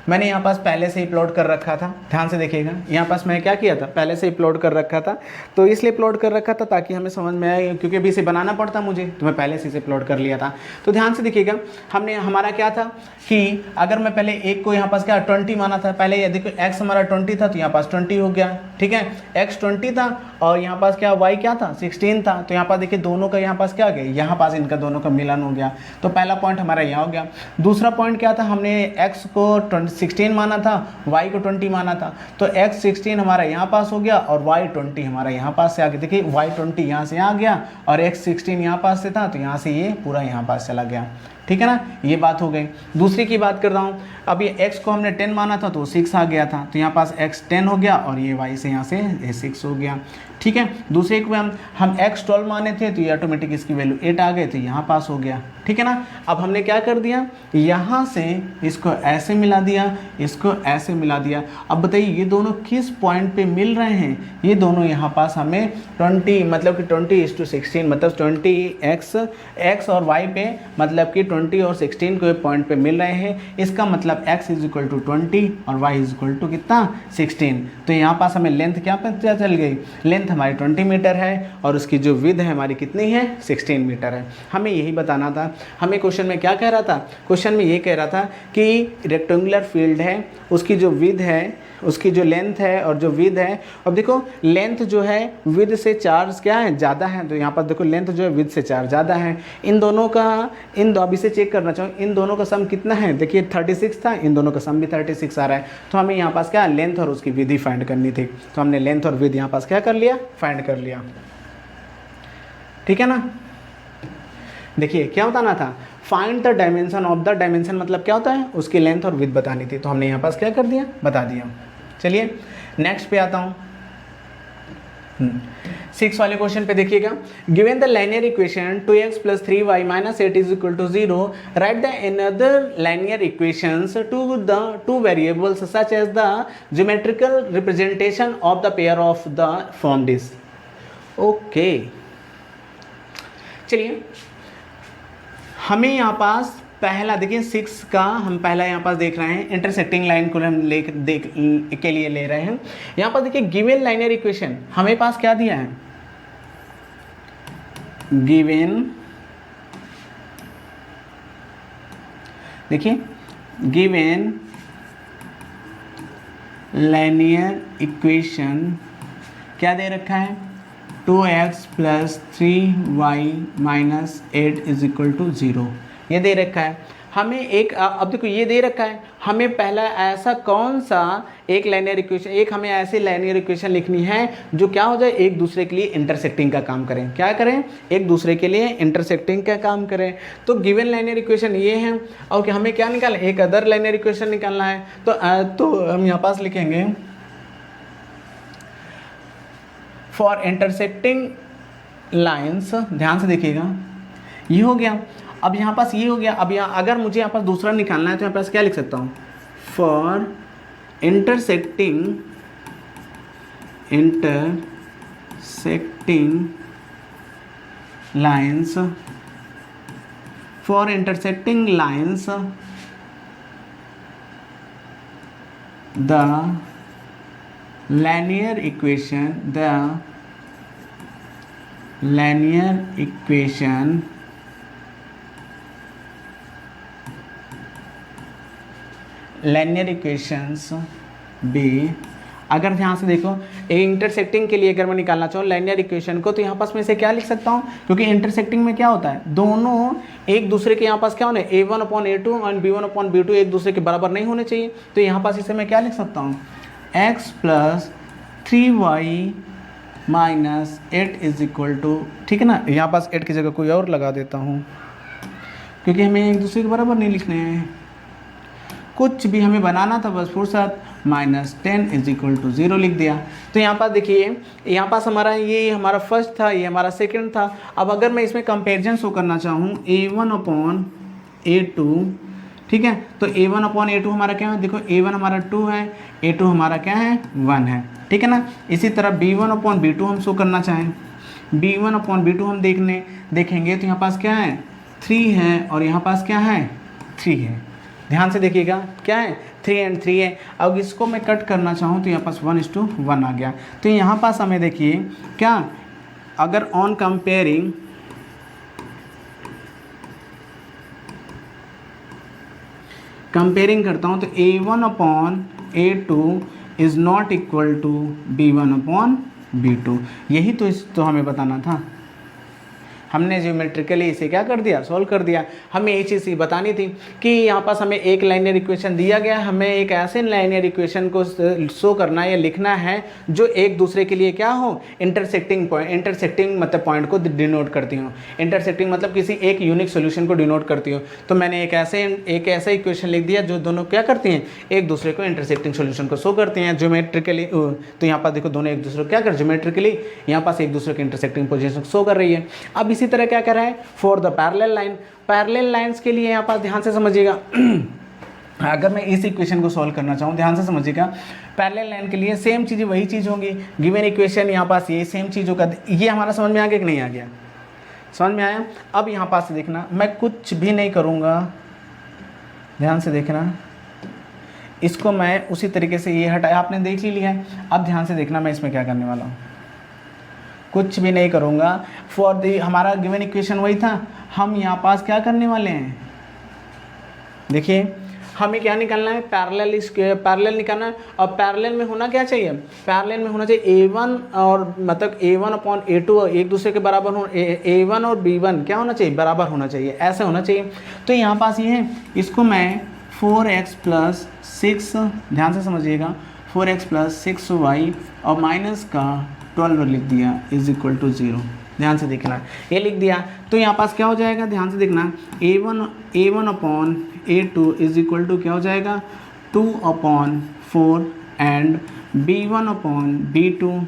मैंने यहाँ पास पहले से ही प्लॉट कर रखा था, ध्यान से देखिएगा, यहाँ पास मैं क्या किया था, पहले से ही प्लॉट कर रखा था। तो इसलिए प्लॉट कर रखा था ताकि हमें समझ में आए, क्योंकि अभी इसे बनाना पड़ता मुझे, तो मैं पहले से इसे प्लॉट कर लिया था। तो ध्यान से देखिएगा, हमने हमारा क्या था कि अगर मैं पहले एक को यहाँ पास क्या 20 माना था, पहले ये देखो x हमारा 20 था तो यहाँ पास 20 हो गया, ठीक है, x 20 था और यहाँ पास क्या y क्या था 16 था। तो यहाँ पास देखिए दोनों का यहाँ पास क्या हो गया, यहाँ पास इनका दोनों का मिलन हो गया। तो पहला पॉइंट हमारा यहाँ हो गया। दूसरा पॉइंट क्या था, हमने x को 16 माना था, y को 20 माना था, तो x 16 हमारा यहाँ पास हो गया और y 20 हमारा यहाँ पास से आ गया। देखिए y 20 यहाँ से आ गया और x 16 यहाँ पास से था, तो यहाँ से ये पूरा यहाँ पास चला गया, ठीक है ना, ये बात हो गई। दूसरी की बात कर रहा हूँ, अब ये x को हमने 10 माना था तो 6 आ गया था, तो यहाँ पास x 10 हो गया और ये y से यहाँ से 6 हो गया, ठीक है। दूसरे को हम x 12 माने थे तो ये ऑटोमेटिक इसकी वैल्यू 8 आ गए, तो यहाँ पास हो गया, ठीक है ना। अब हमने क्या कर दिया, यहाँ से इसको ऐसे मिला दिया, इसको ऐसे मिला दिया। अब बताइए ये दोनों किस पॉइंट पे मिल रहे हैं, ये दोनों यहाँ पास हमें 20 मतलब कि 20:16 मतलब 20 x और y पे मतलब कि 20 और 16 के पॉइंट पे मिल रहे हैं। इसका मतलब x = 20 और y = कितना 16। तो यहाँ पास हमें लेंथ क्या पता चल गई, लेंथ हमारी 20 मीटर है और उसकी जो विड्थ है हमारी कितनी है 16 मीटर है। हमें यही बताना था। हमें क्वेश्चन में क्या कह रहा था, क्वेश्चन में ये कह रहा था कि रेक्टेंगुलर फील्ड है, उसकी जो विड्थ है, उसकी जो लेंथ है और जो विड्थ है। अब देखो लेंथ जो है विड्थ से 4 क्या है ज़्यादा है, तो यहाँ पर देखो लेंथ जो है विड्थ से 4 ज़्यादा है। इन दोनों का अब इसे चेक करना चाहूँ, इन दोनों का सम कितना है, देखिए 36 था, इन दोनों का सम भी 36 आ रहा है। तो हमें यहाँ पास क्या लेंथ और उसकी विड्थ फाइंड करनी थी, तो हमने लेंथ और विड्थ यहाँ पास क्या कर लिया, फाइंड कर लिया, ठीक है ना। देखिए क्या बताना था, find the dimension of the, dimension मतलब क्या होता है, उसकी लेंथ और विड्थ बतानी थी, तो हमने यहाँ पास क्या कर दिया, बता दिया। चलिए नेक्स्ट पे आता हूँ। 6 वाले क्वेश्चन पे देखिएगा, given the linear equation 2x + 3y - 8 = 0, right the another linear equations to the two variables such as the geometrical representation of the pair of the form this. Okay चलिए, हमें यहाँ पास पहला देखिए 6 का हम पहला यहाँ पास देख रहे हैं, इंटरसेक्टिंग लाइन को हम के लिए ले रहे हैं। यहाँ पर देखिए गिवन लाइनियर इक्वेशन हमें पास क्या दिया है, गिवन, देखिए गिवन लाइनियर इक्वेशन क्या दे रखा है, 2x + 3y - 8 = 0 ये दे रखा है हमें। एक अब देखो ये दे रखा है हमें, पहला ऐसा कौन सा एक लाइनियर इक्वेशन, एक हमें ऐसी लाइनियर इक्वेशन लिखनी है जो क्या हो जाए, एक दूसरे के लिए इंटरसेक्टिंग का काम करें। क्या करें, एक दूसरे के लिए इंटरसेक्टिंग का काम करें। तो गिवन लाइनियर इक्वेशन ये है, और हमें क्या निकालना है, एक अदर लाइनियर इक्वेशन निकालना है। तो हम यहाँ पास लिखेंगे फॉर इंटरसेक्टिंग लाइन्स, ध्यान से देखिएगा, ये हो गया। अब यहाँ पास ये हो गया। अब यहाँ अगर मुझे यहाँ पास दूसरा निकालना है तो यहाँ पास क्या लिख सकता हूँ, for intersecting lines, for intersecting lines the linear equations be, अगर ध्यान से देखो इंटरसेक्टिंग के लिए अगर मैं निकालना चाहूँ लाइनियर इक्वेशन को, तो यहाँ पास मैं इसे क्या लिख सकता हूँ, क्योंकि इंटरसेक्टिंग में क्या होता है, दोनों एक दूसरे के यहाँ पास क्या होने, a1/a2 और b1/b2 एक दूसरे के बराबर नहीं होने चाहिए। तो यहाँ पास इसे मैं क्या लिख सकता हूँ, x + 3y - 8 = ठीक है ना। यहाँ पास 8 की जगह कोई और लगा देता हूँ, क्योंकि हमें एक दूसरे के बराबर नहीं लिखने हैं, कुछ भी हमें बनाना था बस फुर्सत, -10 = 0 लिख दिया। तो यहाँ पास देखिए, यहाँ पास हमारा ये हमारा फर्स्ट था, ये हमारा सेकंड था। अब अगर मैं इसमें कंपेरिजन शो करना चाहूँ a1/a2, ठीक है, तो a1/a2 हमारा क्या है, देखो a1 हमारा 2 है, a2 हमारा क्या है 1 है, ठीक है ना। इसी तरह b1/b2 हम शो करना चाहें, b1/b2 हम देखेंगे तो यहाँ पास क्या है 3 है और यहाँ पास क्या है 3 है, ध्यान से देखिएगा क्या है 3 and 3 है। अब इसको मैं कट करना चाहूँ तो यहाँ पास 1:1 आ गया। तो यहाँ पास हमें देखिए क्या, अगर ऑन कंपेयरिंग करता हूँ तो A1/A2 is not equal to B1/B2। यही तो हमें बताना था। हमने ज्योमेट्रिकली इसे क्या कर दिया, सॉल्व कर दिया। हमें ये चीज़ बतानी थी कि यहाँ पास हमें एक लाइनियर इक्वेशन दिया गया, हमें एक ऐसे लाइनियर इक्वेशन को शो करना है या लिखना है जो एक दूसरे के लिए क्या हो, इंटरसेक्टिंग मतलब पॉइंट को डिनोट करती हो। इंटरसेक्टिंग मतलब किसी एक यूनिक सोल्यूशन को डिनोट करती हो। तो मैंने एक ऐसा इक्वेशन लिख दिया जो दोनों क्या करती हैं, एक दूसरे को इंटरसेक्टिंग सोल्यूशन को शो करती हैं ज्योमेट्रिकली। तो यहाँ पास देखो दोनों एक दूसरे को क्या कर, ज्योमेट्रिकली यहाँ पास एक दूसरे के इंटरसेक्टिंग पोजीशन शो कर रही है। अब इसी तरह क्या कर रहा है फॉर द पैरेलल लाइंस के लिए यहाँ पास ध्यान से समझिएगा अगर मैं इस इक्वेशन को सॉल्व करना चाहूँ, ध्यान से समझिएगा, पैरेलल लाइन के लिए सेम चीज़ें वही चीज़ होंगी। गिवन इक्वेशन यहाँ पास ये सेम चीज़ होगा। ये हमारा समझ में आ गया कि नहीं आ गया, समझ में आया। अब यहाँ पास से देखना, मैं कुछ भी नहीं करूँगा, ध्यान से देखना, इसको मैं उसी तरीके से ये हटाया, आपने देख ही लिया है। अब ध्यान से देखना मैं इसमें क्या करने वाला हूँ, कुछ भी नहीं करूँगा। फॉर दी हमारा गिवन इक्वेशन वही था, हम यहाँ पास क्या करने वाले हैं, देखिए हमें क्या निकालना है, पैरेलल निकालना है। और पैरेलल में होना क्या चाहिए, पैरेलल में होना चाहिए A1 और मतलब A1/A2 एक दूसरे के बराबर हो, A1 और B1 क्या होना चाहिए, बराबर होना चाहिए, ऐसे होना चाहिए। तो यहाँ पास ये है, इसको मैं 4x + 6, ध्यान से समझिएगा, 4x + 6y और माइनस का 12 लिख दिया = 0। ध्यान से देखना, ये लिख दिया तो यहाँ पास क्या हो जाएगा, ध्यान से देखना, A1/A2 = क्या हो जाएगा 2/4 एंड B1/B2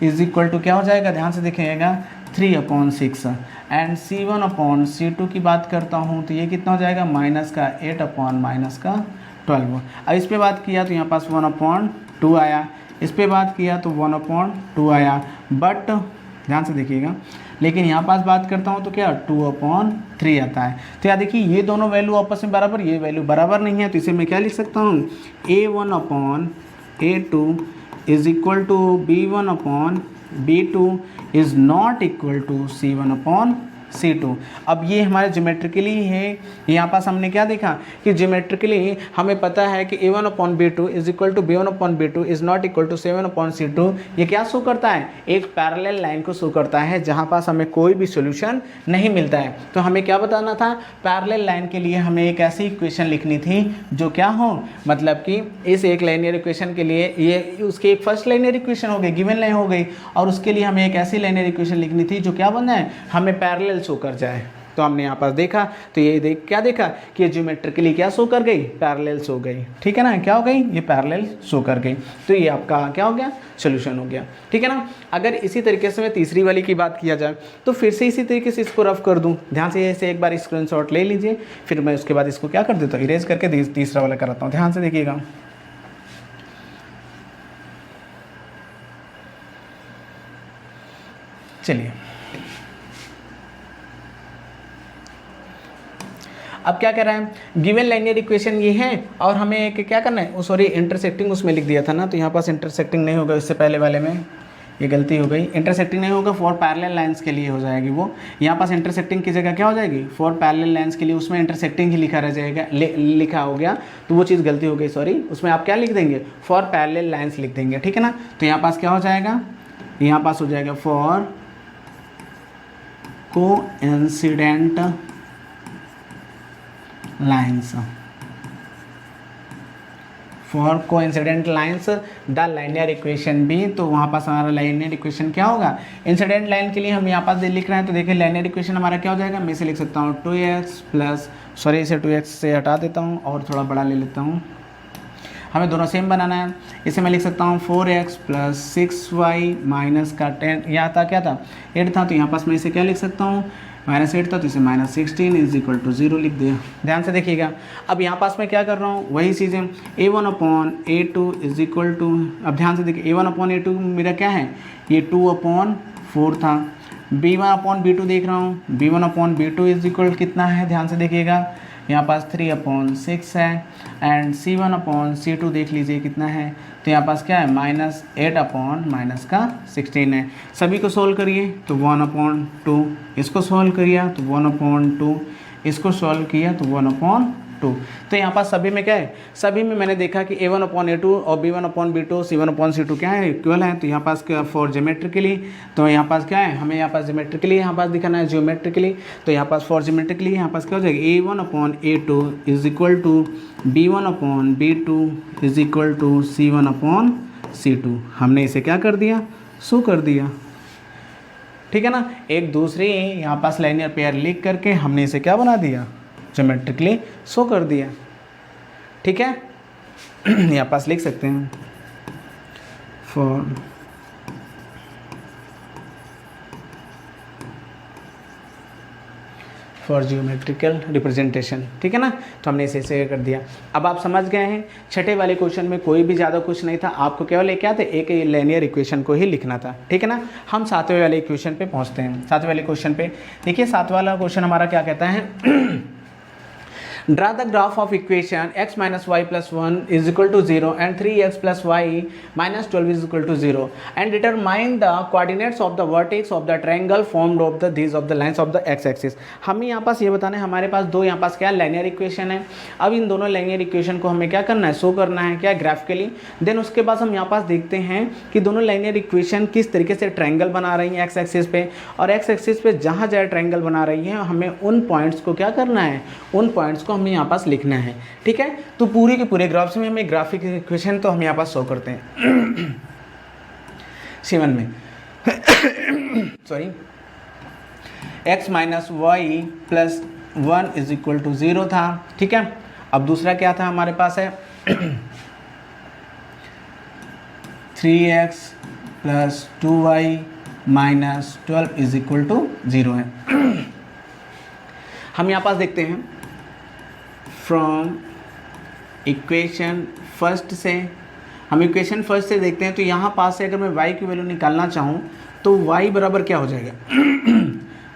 = क्या हो जाएगा, ध्यान से देखिएगा 3/6 एंड C1/C2 की बात करता हूँ तो ये कितना हो जाएगा -8/12। अब इस पर बात किया तो यहाँ पास 1/2 आया, इस पे बात किया तो 1/2 आया, बट ध्यान से देखिएगा, लेकिन यहाँ पास बात करता हूँ तो क्या 2/3 आता है। तो यार देखिए ये दोनों वैल्यू आपस में बराबर, ये वैल्यू बराबर नहीं है, तो इसे मैं क्या लिख सकता हूँ, A1/A2 = B1/B2 is not equal to C1/C2। अब ये हमारे ज्योमेट्रिकली है, यहाँ पास हमने क्या देखा कि ज्योमेट्रिकली हमें पता है कि A1/B2 = B1/B2 is not equal to 7/C2। ये क्या शो करता है, एक पैरेलल लाइन को शो करता है जहाँ पास हमें कोई भी सॉल्यूशन नहीं मिलता है। तो हमें क्या बताना था, पैरेलल लाइन के लिए हमें एक ऐसी इक्वेशन लिखनी थी जो क्या हो, मतलब कि इस एक लाइनियर इक्वेशन के लिए ये उसकी एक फर्स्ट लाइनियर इक्वेशन हो गई, गिवन लाइन हो गई, और उसके लिए हमें एक ऐसी लाइनियर इक्वेशन लिखनी थी जो क्या बना है, हमें पैरेलल शो कर जाए। तो हमने यहाँ पर देखा तो ये क्या देखा कि ज्योमेट्रिकली क्या शो कर गई, पैरेलल शो गई, ठीक है ना, क्या हो गई, ये पैरेलल शो कर गई। तो ये आपका क्या हो गया, सॉल्यूशन हो गया, ठीक है ना। अगर इसी तरीके से मैं तीसरी वाली की बात किया जाए तो फिर से इसी तरीके से इसको रफ कर दूँ, ध्यान से ऐसे एक बार स्क्रीनशॉट ले लीजिए, फिर मैं उसके बाद इसको क्या कर देता हूँ, इरेज करके तीसरा वाला कराता हूँ। ध्यान से देखिएगा, चलिए अब क्या कर रहा है, गिवन लाइनियर इक्वेशन ये है और हमें एक क्या करना है, सॉरी इंटरसेक्टिंग उसमें लिख दिया था ना, तो यहाँ पास इंटरसेक्टिंग नहीं होगा, इससे पहले वाले में ये गलती हो गई, इंटरसेक्टिंग नहीं होगा, फॉर पैरेलल लाइंस के लिए हो जाएगी वो। यहाँ पास इंटरसेक्टिंग की जगह क्या हो जाएगी, फॉर पैरेलल लाइंस के लिए, उसमें इंटरसेक्टिंग ही लिखा रह जाएगा, लिखा हो गया, तो वो चीज़ गलती हो गई, सॉरी। उसमें आप क्या लिख देंगे, फॉर पैरेलल लाइंस लिख देंगे, ठीक है ना। तो यहाँ पास क्या हो जाएगा, यहाँ पास हो जाएगा for coincident lines, for coincident lines the linear equation भी। तो वहाँ पास हमारा लाइनियर इक्वेशन क्या होगा, इंसिडेंट लाइन के लिए हम यहाँ पास लिख रहे हैं, तो देखिए लाइनियर इक्वेशन हमारा क्या हो जाएगा, मैं इसे लिख सकता हूँ 2x प्लस, सॉरी इसे 2x से हटा देता हूँ और थोड़ा बड़ा ले लेता हूँ, हमें दोनों सेम बनाना है। इसे मैं लिख सकता हूँ 4x + 6y माइनस का 10, यहाँ था क्या था 8 था, तो यहाँ पास मैं इसे क्या लिख सकता हूँ, -8 था तो इसे -16 = 0 लिख दिया। ध्यान से देखिएगा, अब यहाँ पास मैं क्या कर रहा हूँ, वही चीज़ें A1/A2 = अब ध्यान से देखिए A1/A2 मेरा क्या है, ये 2/4 था। B1/B2 देख रहा हूँ, B1/B2 = कितना है, ध्यान से देखिएगा, यहाँ पास 3/6 है, एंड C1/C2 देख लीजिए कितना है, तो यहाँ पास क्या है -8/-16 है। सभी को सोल्व करिए तो 1/2, इसको सोल्व किया तो 1/2, इसको सॉल्व किया तो 1/2। तो यहाँ पास सभी में क्या है, सभी में मैंने देखा कि A1/A2 और B1/B2 C1/C2 क्या है, इक्वल है। तो यहाँ पास क्या फॉर ज्योमेट्रिकली, तो यहाँ पास क्या है, हमें यहाँ पास ज्योमेट्रिकली यहाँ पास दिखाना है, ज्योमेट्रिकली। तो यहाँ पास फॉर ज्योमेट्रिकली यहाँ पास क्या हो जाएगा, A1/A2 is equal to B1/B2 is equal to C1/C2। हमने इसे क्या कर दिया, शो कर दिया, ठीक है ना। एक दूसरे यहाँ पास लाइनियर पेयर लिख करके हमने इसे क्या बना दिया, ज्योमेट्रिकली शो कर दिया, ठीक है। यहाँ पास लिख सकते हैं फॉर जियोमेट्रिकल रिप्रेजेंटेशन, ठीक है ना। तो हमने इसे कर दिया। अब आप समझ गए हैं, छठे वाले क्वेश्चन में कोई भी ज़्यादा कुछ नहीं था, आपको केवल क्या था, एक लीनियर इक्वेशन को ही लिखना था, ठीक है ना। हम सातवें वाले इक्वेशन पे पहुंचते हैं। सातवें वाले क्वेश्चन पे देखिए, सातवां वाला क्वेश्चन हमारा क्या कहता है, Draw the graph of equation x minus y plus 1 is equal to 0 and 3x plus y minus 12 is equal to 0 and determine the coordinates of the vertex of the triangle formed of these of the lines of the x axis। हमें यहाँ पास ये बताना है, हमारे पास दो यहाँ पास क्या linear equation है। अब इन दोनों लीनियर इक्वेशन को हमें क्या करना है, शो करना है क्या, ग्राफिकली। देन उसके बाद हम यहाँ पास देखते हैं कि दोनों लीनियर इक्वेशन किस तरीके से ट्रायंगल बना रही हैं एक्स एक्सिस पे, और एक्स एक्सिस पे जहाँ जहाँ ट्रायंगल बना रही है हमें उन पॉइंट्स को क्या करना है, उन पॉइंट्स को हमें यहाँ पास लिखना है, ठीक है। तो पूरे के पूरे ग्राफ्स में हमें ग्राफिक इक्वेशन तो हम यहाँ पास शो करते हैं 7 में sorry, x minus y plus 1 is equal to 0 था, ठीक है। अब दूसरा क्या था हमारे पास है 3x plus 2y minus 12 is equal to 0 है। हम यहाँ पास देखते हैं फ्रॉम इक्वेशन फर्स्ट से, हम इक्वेशन फर्स्ट से देखते हैं। तो यहाँ पास से अगर मैं y की वैल्यू निकालना चाहूँ तो y बराबर क्या हो जाएगा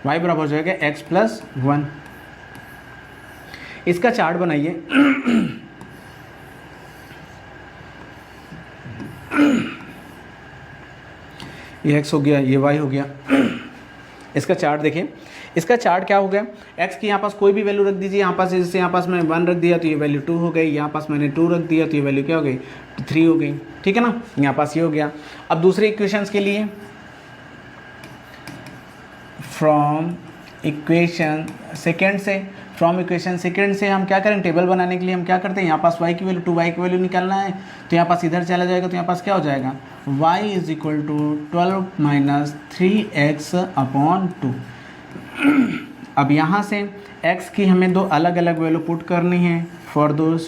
y बराबर हो जाएगा x प्लस 1। इसका चार्ट बनाइए ये x हो गया, ये y हो गया। इसका चार्ट देखिए, इसका चार्ट क्या हो गया, x की यहाँ पास कोई भी वैल्यू रख दीजिए। यहाँ पास जैसे यहाँ पास मैंने 1 रख दिया तो ये वैल्यू 2 हो गई, यहाँ पास मैंने 2 रख दिया तो ये वैल्यू क्या हो गई, 3 हो गई, ठीक है ना। यहाँ पास ये हो गया। अब दूसरे इक्वेशंस के लिए फ्रॉम इक्वेशन सेकेंड से, फ्रॉम इक्वेशन सेकेंड से हम क्या करें, टेबल बनाने के लिए हम क्या करते हैं, यहाँ पास y की वैल्यू 2y की वैल्यू निकालना है। तो यहाँ पास इधर चला जाएगा तो यहाँ पास क्या हो जाएगा, y is equal to 12 minus 3x/2। अब यहाँ से x की हमें दो अलग अलग वैल्यू पुट करनी है फॉर टू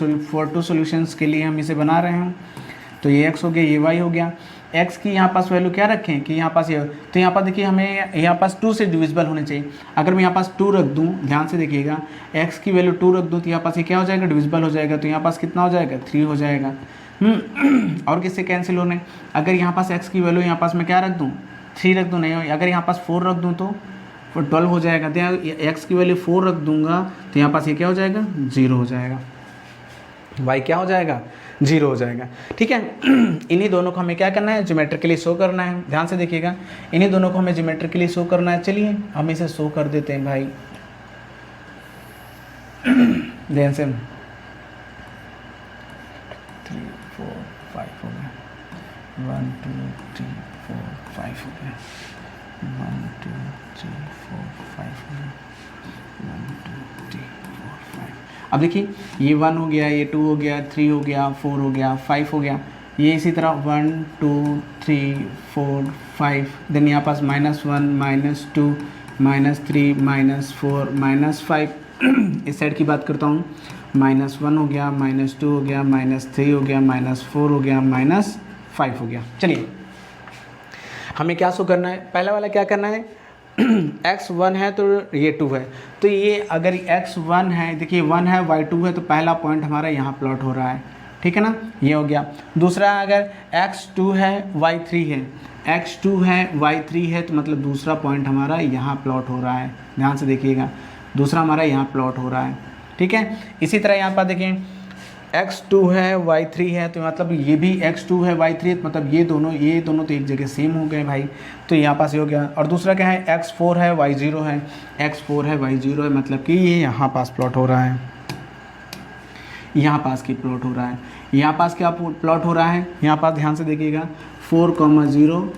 सॉल्यूशंस के लिए हम इसे बना रहे हैं। तो ये x हो गया, ये y हो गया। x की यहाँ पास वैल्यू क्या रखें कि यहाँ पास ये, तो यहाँ पास देखिए हमें यहाँ पास 2 से डिविजिबल होने चाहिए। अगर मैं यहाँ पास 2 रख दूँ, ध्यान से देखिएगा, x की वैल्यू 2 रख दूँ तो यहाँ पास ये क्या हो जाएगा, डिविजिबल हो जाएगा। तो यहाँ पास कितना हो जाएगा, 3 हो जाएगा। और किससे कैंसिल होने, अगर यहाँ पास x की वैल्यू यहाँ पास मैं क्या रख दूँ, 3 रख दूँ, नहीं, अगर यहाँ पास 4 रख दूँ तो 12 हो जाएगा। तो x की वैल्यू 4 रख दूंगा तो यहाँ पास ये क्या हो जाएगा, 0 हो जाएगा, y क्या हो जाएगा, 0 हो जाएगा, ठीक है। इन्हीं दोनों को हमें क्या करना है, ज्योमेट्रिकली शो करना है। ध्यान से देखिएगा, इन्हीं दोनों को हमें ज्योमेट्रिकली शो करना है। चलिए हम इसे शो कर देते हैं भाई, ध्यान से 3 4 5 हो गया, 1 2 3 4 5 हो गया, 1 2 3 4 5 हो गया, 1 2 3 4 5। अब देखिए ये 1 हो गया, ये 2 हो गया, 3 हो गया, 4 हो गया, 5 हो गया। ये इसी तरह 1 2 3 4 5, देन यहाँ पास -1 -2 -3 -4 -5। इस साइड की बात करता हूँ, -1 हो गया, -2 हो गया, -3 हो गया, -4 हो गया, -5 हो गया। चलिए हमें क्या शो करना है, पहला वाला क्या करना है, x1 है तो ये 2 है। तो ये अगर x1 है, देखिए 1 है, y2 है, तो पहला पॉइंट हमारा यहाँ प्लॉट हो रहा है, ठीक है ना, ये हो गया। दूसरा अगर x2 है, y3 है, x2 है, y3 है, तो मतलब दूसरा पॉइंट हमारा यहाँ प्लॉट हो रहा है। ध्यान से देखिएगा, दूसरा हमारा यहाँ प्लॉट हो रहा है, ठीक है। इसी तरह यहाँ पर देखिए x2 है y3 है, तो मतलब ये भी x2 है y3 है, मतलब ये दोनों तो एक जगह सेम हो गए भाई, तो यहाँ पास ये हो गया। और दूसरा क्या है, x4 है y0 है, x4 है y0 है, मतलब कि ये यहाँ पास प्लॉट हो रहा है, यहाँ पास की प्लॉट हो रहा है। यहाँ पास क्या प्लॉट हो रहा है, यहाँ पास ध्यान से देखिएगा 4,0,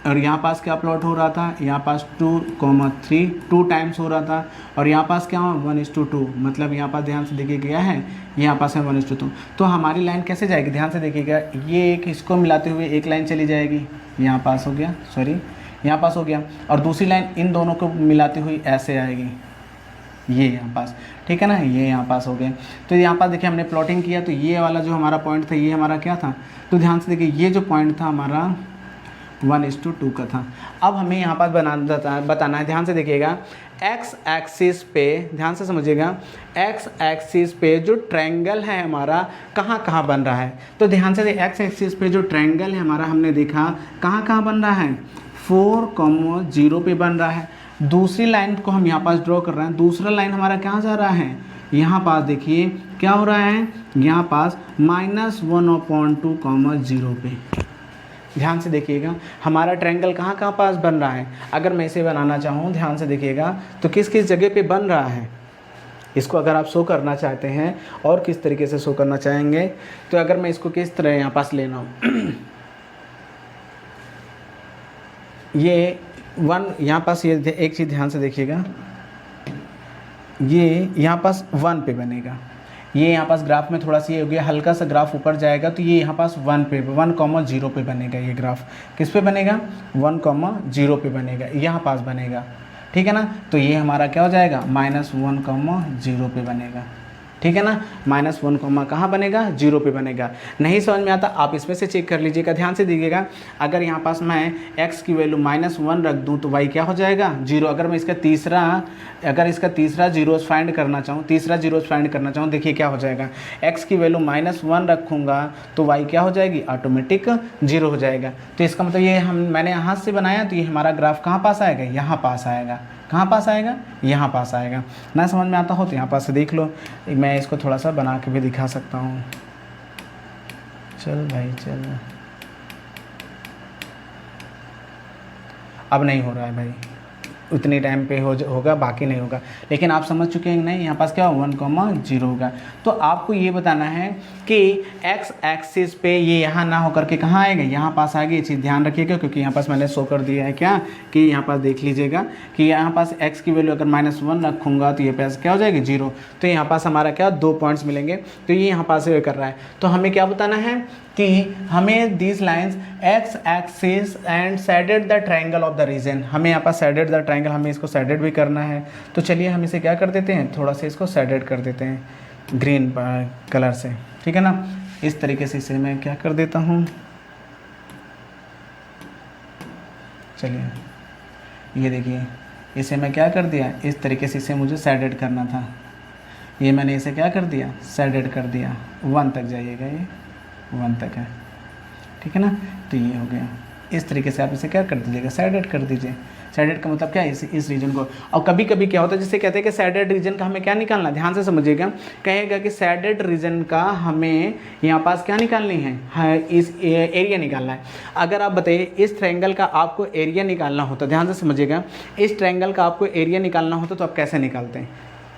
और यहाँ पास क्या प्लॉट हो रहा था, यहाँ पास 2,3 2 टाइम्स हो रहा था, और यहाँ पास क्या 1:2, मतलब यहाँ पास ध्यान से देखिए क्या है, यहाँ पास है 1:2। तो हमारी लाइन कैसे जाएगी, ध्यान से देखिएगा, ये एक इसको मिलाते हुए एक लाइन चली जाएगी, यहाँ पास हो गया, सॉरी यहाँ पास हो गया, और दूसरी लाइन इन दोनों को मिलाते हुए ऐसे आएगी, ये यहाँ पास, ठीक है ना, ये यहाँ पास हो गए। तो यहाँ पास देखिए हमने प्लॉटिंग किया, तो ये वाला जो हमारा पॉइंट था ये हमारा क्या था, तो ध्यान से देखिए ये जो पॉइंट था हमारा 1:2 का था। अब हमें यहाँ पर बताना है, ध्यान से देखिएगा, x एक्सिस पे ध्यान से समझिएगा, x एक्सिस पे जो ट्रायंगल है हमारा कहाँ कहाँ बन रहा है, तो ध्यान से x एक्सिस पे जो ट्रायंगल है हमारा हमने देखा कहाँ कहाँ बन रहा है, 4,0 पे बन रहा है। दूसरी लाइन को हम यहाँ पास ड्रॉ कर रहे हैं, दूसरा लाइन हमारा कहाँ जा रहा है, यहाँ पास देखिए क्या हो रहा है, यहाँ पास -1/2,0 पे। ध्यान से देखिएगा हमारा ट्रायंगल कहाँ कहाँ पास बन रहा है, अगर मैं इसे बनाना चाहूँ ध्यान से देखिएगा तो किस किस जगह पे बन रहा है, इसको अगर आप शो करना चाहते हैं और किस तरीके से शो करना चाहेंगे, तो अगर मैं इसको किस तरह यहाँ पास लेना हूँ ये 1 यहाँ पास, ये एक चीज़ ध्यान से देखिएगा, ये यहाँ पास 1 पे बनेगा, ये यहाँ पास ग्राफ में थोड़ा सा ये हो गया, हल्का सा ग्राफ ऊपर जाएगा तो ये यहाँ पास 1,0 पे बनेगा, ये ग्राफ किस पे बनेगा 1,0 पे बनेगा, यहाँ पास बनेगा, ठीक है ना। तो ये हमारा क्या हो जाएगा -1,0 पे बनेगा, ठीक है ना, -1, कहाँ बनेगा 0 पे बनेगा। नहीं समझ में आता आप इसमें से चेक कर लीजिएगा, ध्यान से देखिएगा, अगर यहाँ पास मैं x की वैल्यू -1 रख दूँ तो y क्या हो जाएगा 0। अगर मैं इसका तीसरा जीरोस फाइंड करना चाहूँ, देखिए क्या हो जाएगा, x की वैल्यू -1 रखूँगा तो y क्या हो जाएगी, ऑटोमेटिक 0 हो जाएगा। तो इसका मतलब ये मैंने हाथ से बनाया तो ये हमारा ग्राफ कहाँ पास आएगा, यहाँ पास आएगा, कहाँ पास आएगा, यहाँ पास आएगा। ना समझ में आता हो तो यहाँ पास से देख लो, मैं इसको थोड़ा सा बना के भी दिखा सकता हूँ, चल भाई चल, अब नहीं हो रहा है भाई, उतनी टाइम पे होगा, बाकी नहीं होगा, लेकिन आप समझ चुके हैं नहीं, यहाँ पास क्या 1,0 होगा। तो आपको ये बताना है कि x एक्सिस पे ये यहाँ ना होकर के कहाँ आएगा, यहाँ पास आएगी, ये चीज़ ध्यान रखिएगा, क्योंकि यहाँ पास मैंने शो कर दिया है क्या कि यहाँ पास देख लीजिएगा कि यहाँ पास x की वैल्यू अगर -1 रखूँगा तो ये पास क्या हो जाएगी 0, तो यहाँ पास हमारा क्या 2 पॉइंट्स मिलेंगे, तो ये यहाँ पास कर रहा है। तो हमें क्या बताना है कि हमें this lines x axis and shaded the triangle of the region, हमें यहाँ पास शेडेड द ट्रायंगल, हमें इसको शेडेड भी करना है। तो चलिए हम इसे क्या कर देते हैं, थोड़ा सा इसको शेडेड कर देते हैं ग्रीन कलर से, ठीक है ना। इस तरीके से इसे मैं क्या कर देता हूँ, चलिए ये देखिए इसे मैं क्या कर दिया, इस तरीके से इसे मुझे शेडेड करना था, ये मैंने इसे क्या कर दिया, शेडेड कर दिया। 1 तक जाइएगा, ये 1 तक है, ठीक है ना। तो ये हो गया, इस तरीके से आप इसे क्या कर दीजिएगा, शेडेड कर दीजिए। शेडेड का मतलब क्या है, इस रीजन को। और कभी कभी क्या होता है, जैसे कहते हैं कि शेडेड रीजन का हमें क्या निकालना, ध्यान से समझिएगा, कहेगा कि शेडेड रीजन का हमें यहाँ पास क्या निकालनी है, इस एरिया निकालना है। अगर आप बताइए इस ट्रायंगल का आपको एरिया निकालना होता, ध्यान से समझिएगा, इस ट्रायंगल का आपको एरिया निकालना होता तो आप कैसे निकालते हैं,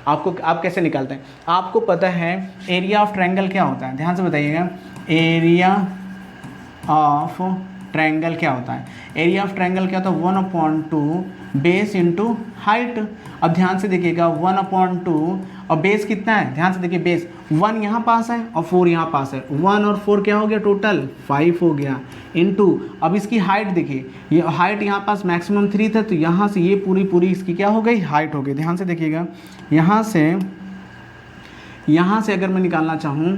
आप कैसे निकालते हैं, आपको पता है एरिया ऑफ ट्रायंगल क्या होता है, ध्यान से बताइएगा, एरिया ऑफ ट्रायंगल क्या होता है, एरिया ऑफ ट्रायंगल क्या होता है 1/2 बेस इंटू हाइट। अब ध्यान से देखिएगा 1/2 और बेस कितना है, ध्यान से देखिए, बेस 1 यहाँ पास है और 4 यहाँ पास है, 1 और 4 क्या हो गया, टोटल 5 हो गया, इनटू अब इसकी हाइट देखिए, ये हाइट यहाँ पास मैक्सिमम 3 था, तो यहाँ से ये पूरी इसकी क्या हो गई, हाइट हो गई। ध्यान से देखिएगा, यहाँ से अगर मैं निकालना चाहूँ,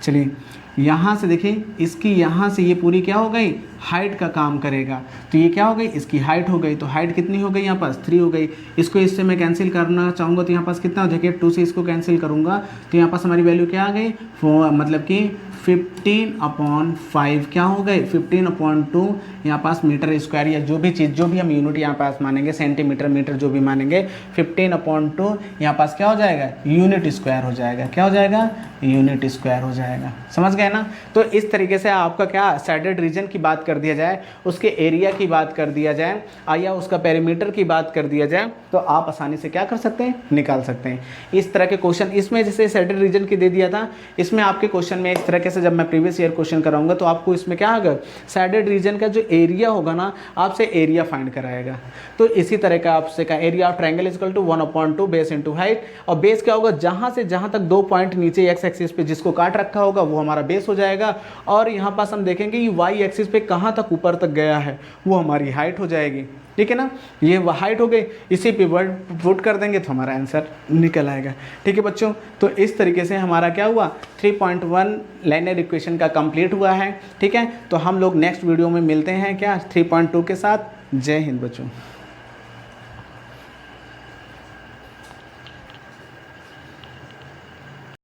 चलिए यहाँ से देखिए, इसकी यहाँ से ये पूरी क्या हो गई, हाइट का काम करेगा, तो ये क्या हो गई, इसकी हाइट हो गई, तो हाइट कितनी हो गई, यहाँ पास 3 हो गई। इसको इससे मैं कैंसिल करना चाहूँगा तो यहाँ पास कितना हो, देखिए 2 से इसको कैंसिल करूँगा तो यहाँ पास हमारी वैल्यू क्या आ गई, मतलब कि 15/5 क्या हो गए 15/2 यहाँ पास मीटर स्क्वायर या जो भी चीज़ जो भी हम यूनिट यहाँ पास मानेंगे सेंटीमीटर मीटर जो भी मानेंगे 15/2 यहाँ पास क्या हो जाएगा यूनिट स्क्वायर हो जाएगा। क्या हो जाएगा यूनिट स्क्वायर हो जाएगा। समझ गए ना। तो इस तरीके से आपका क्या शेडेड रीजन की बात कर दिया जाए, उसके एरिया की बात कर दिया जाए या उसका पेरीमीटर की बात कर दिया जाए तो आप आसानी से क्या कर सकते हैं निकाल सकते हैं। इस तरह के क्वेश्चन इसमें जैसे शेडेड रीजन की दे दिया था, इसमें आपके क्वेश्चन में इस तरीके से जब मैं प्रीवियस ईयर क्वेश्चन कराऊंगा तो आपको इसमें क्या होगा शेडेड रीजन का जो एरिया होगा ना आपसे एरिया फाइंड कराएगा। तो इसी तरह का आपसे का area of triangle equal to 1/2 base into height, और बेस क्या होगा जहां से जहां तक 2 पॉइंट नीचे एक्स एक्सिस पे जिसको काट रखा होगा वो हमारा बेस हो जाएगा, और यहाँ पास हम देखेंगे कि वाई एक्सिस पे कहाँ तक ऊपर तक गया है वो हमारी हाइट हो जाएगी। ठीक है ना, ये हाइट हो गई, इसी पे वर्ड पुट कर देंगे तो हमारा आंसर निकल आएगा। ठीक है बच्चों, तो इस तरीके से हमारा क्या हुआ 3.1 लाइनर इक्वेशन का कंप्लीट हुआ है। ठीक है, तो हम लोग नेक्स्ट वीडियो में मिलते हैं क्या 3.2 के साथ। जय हिंद बच्चों।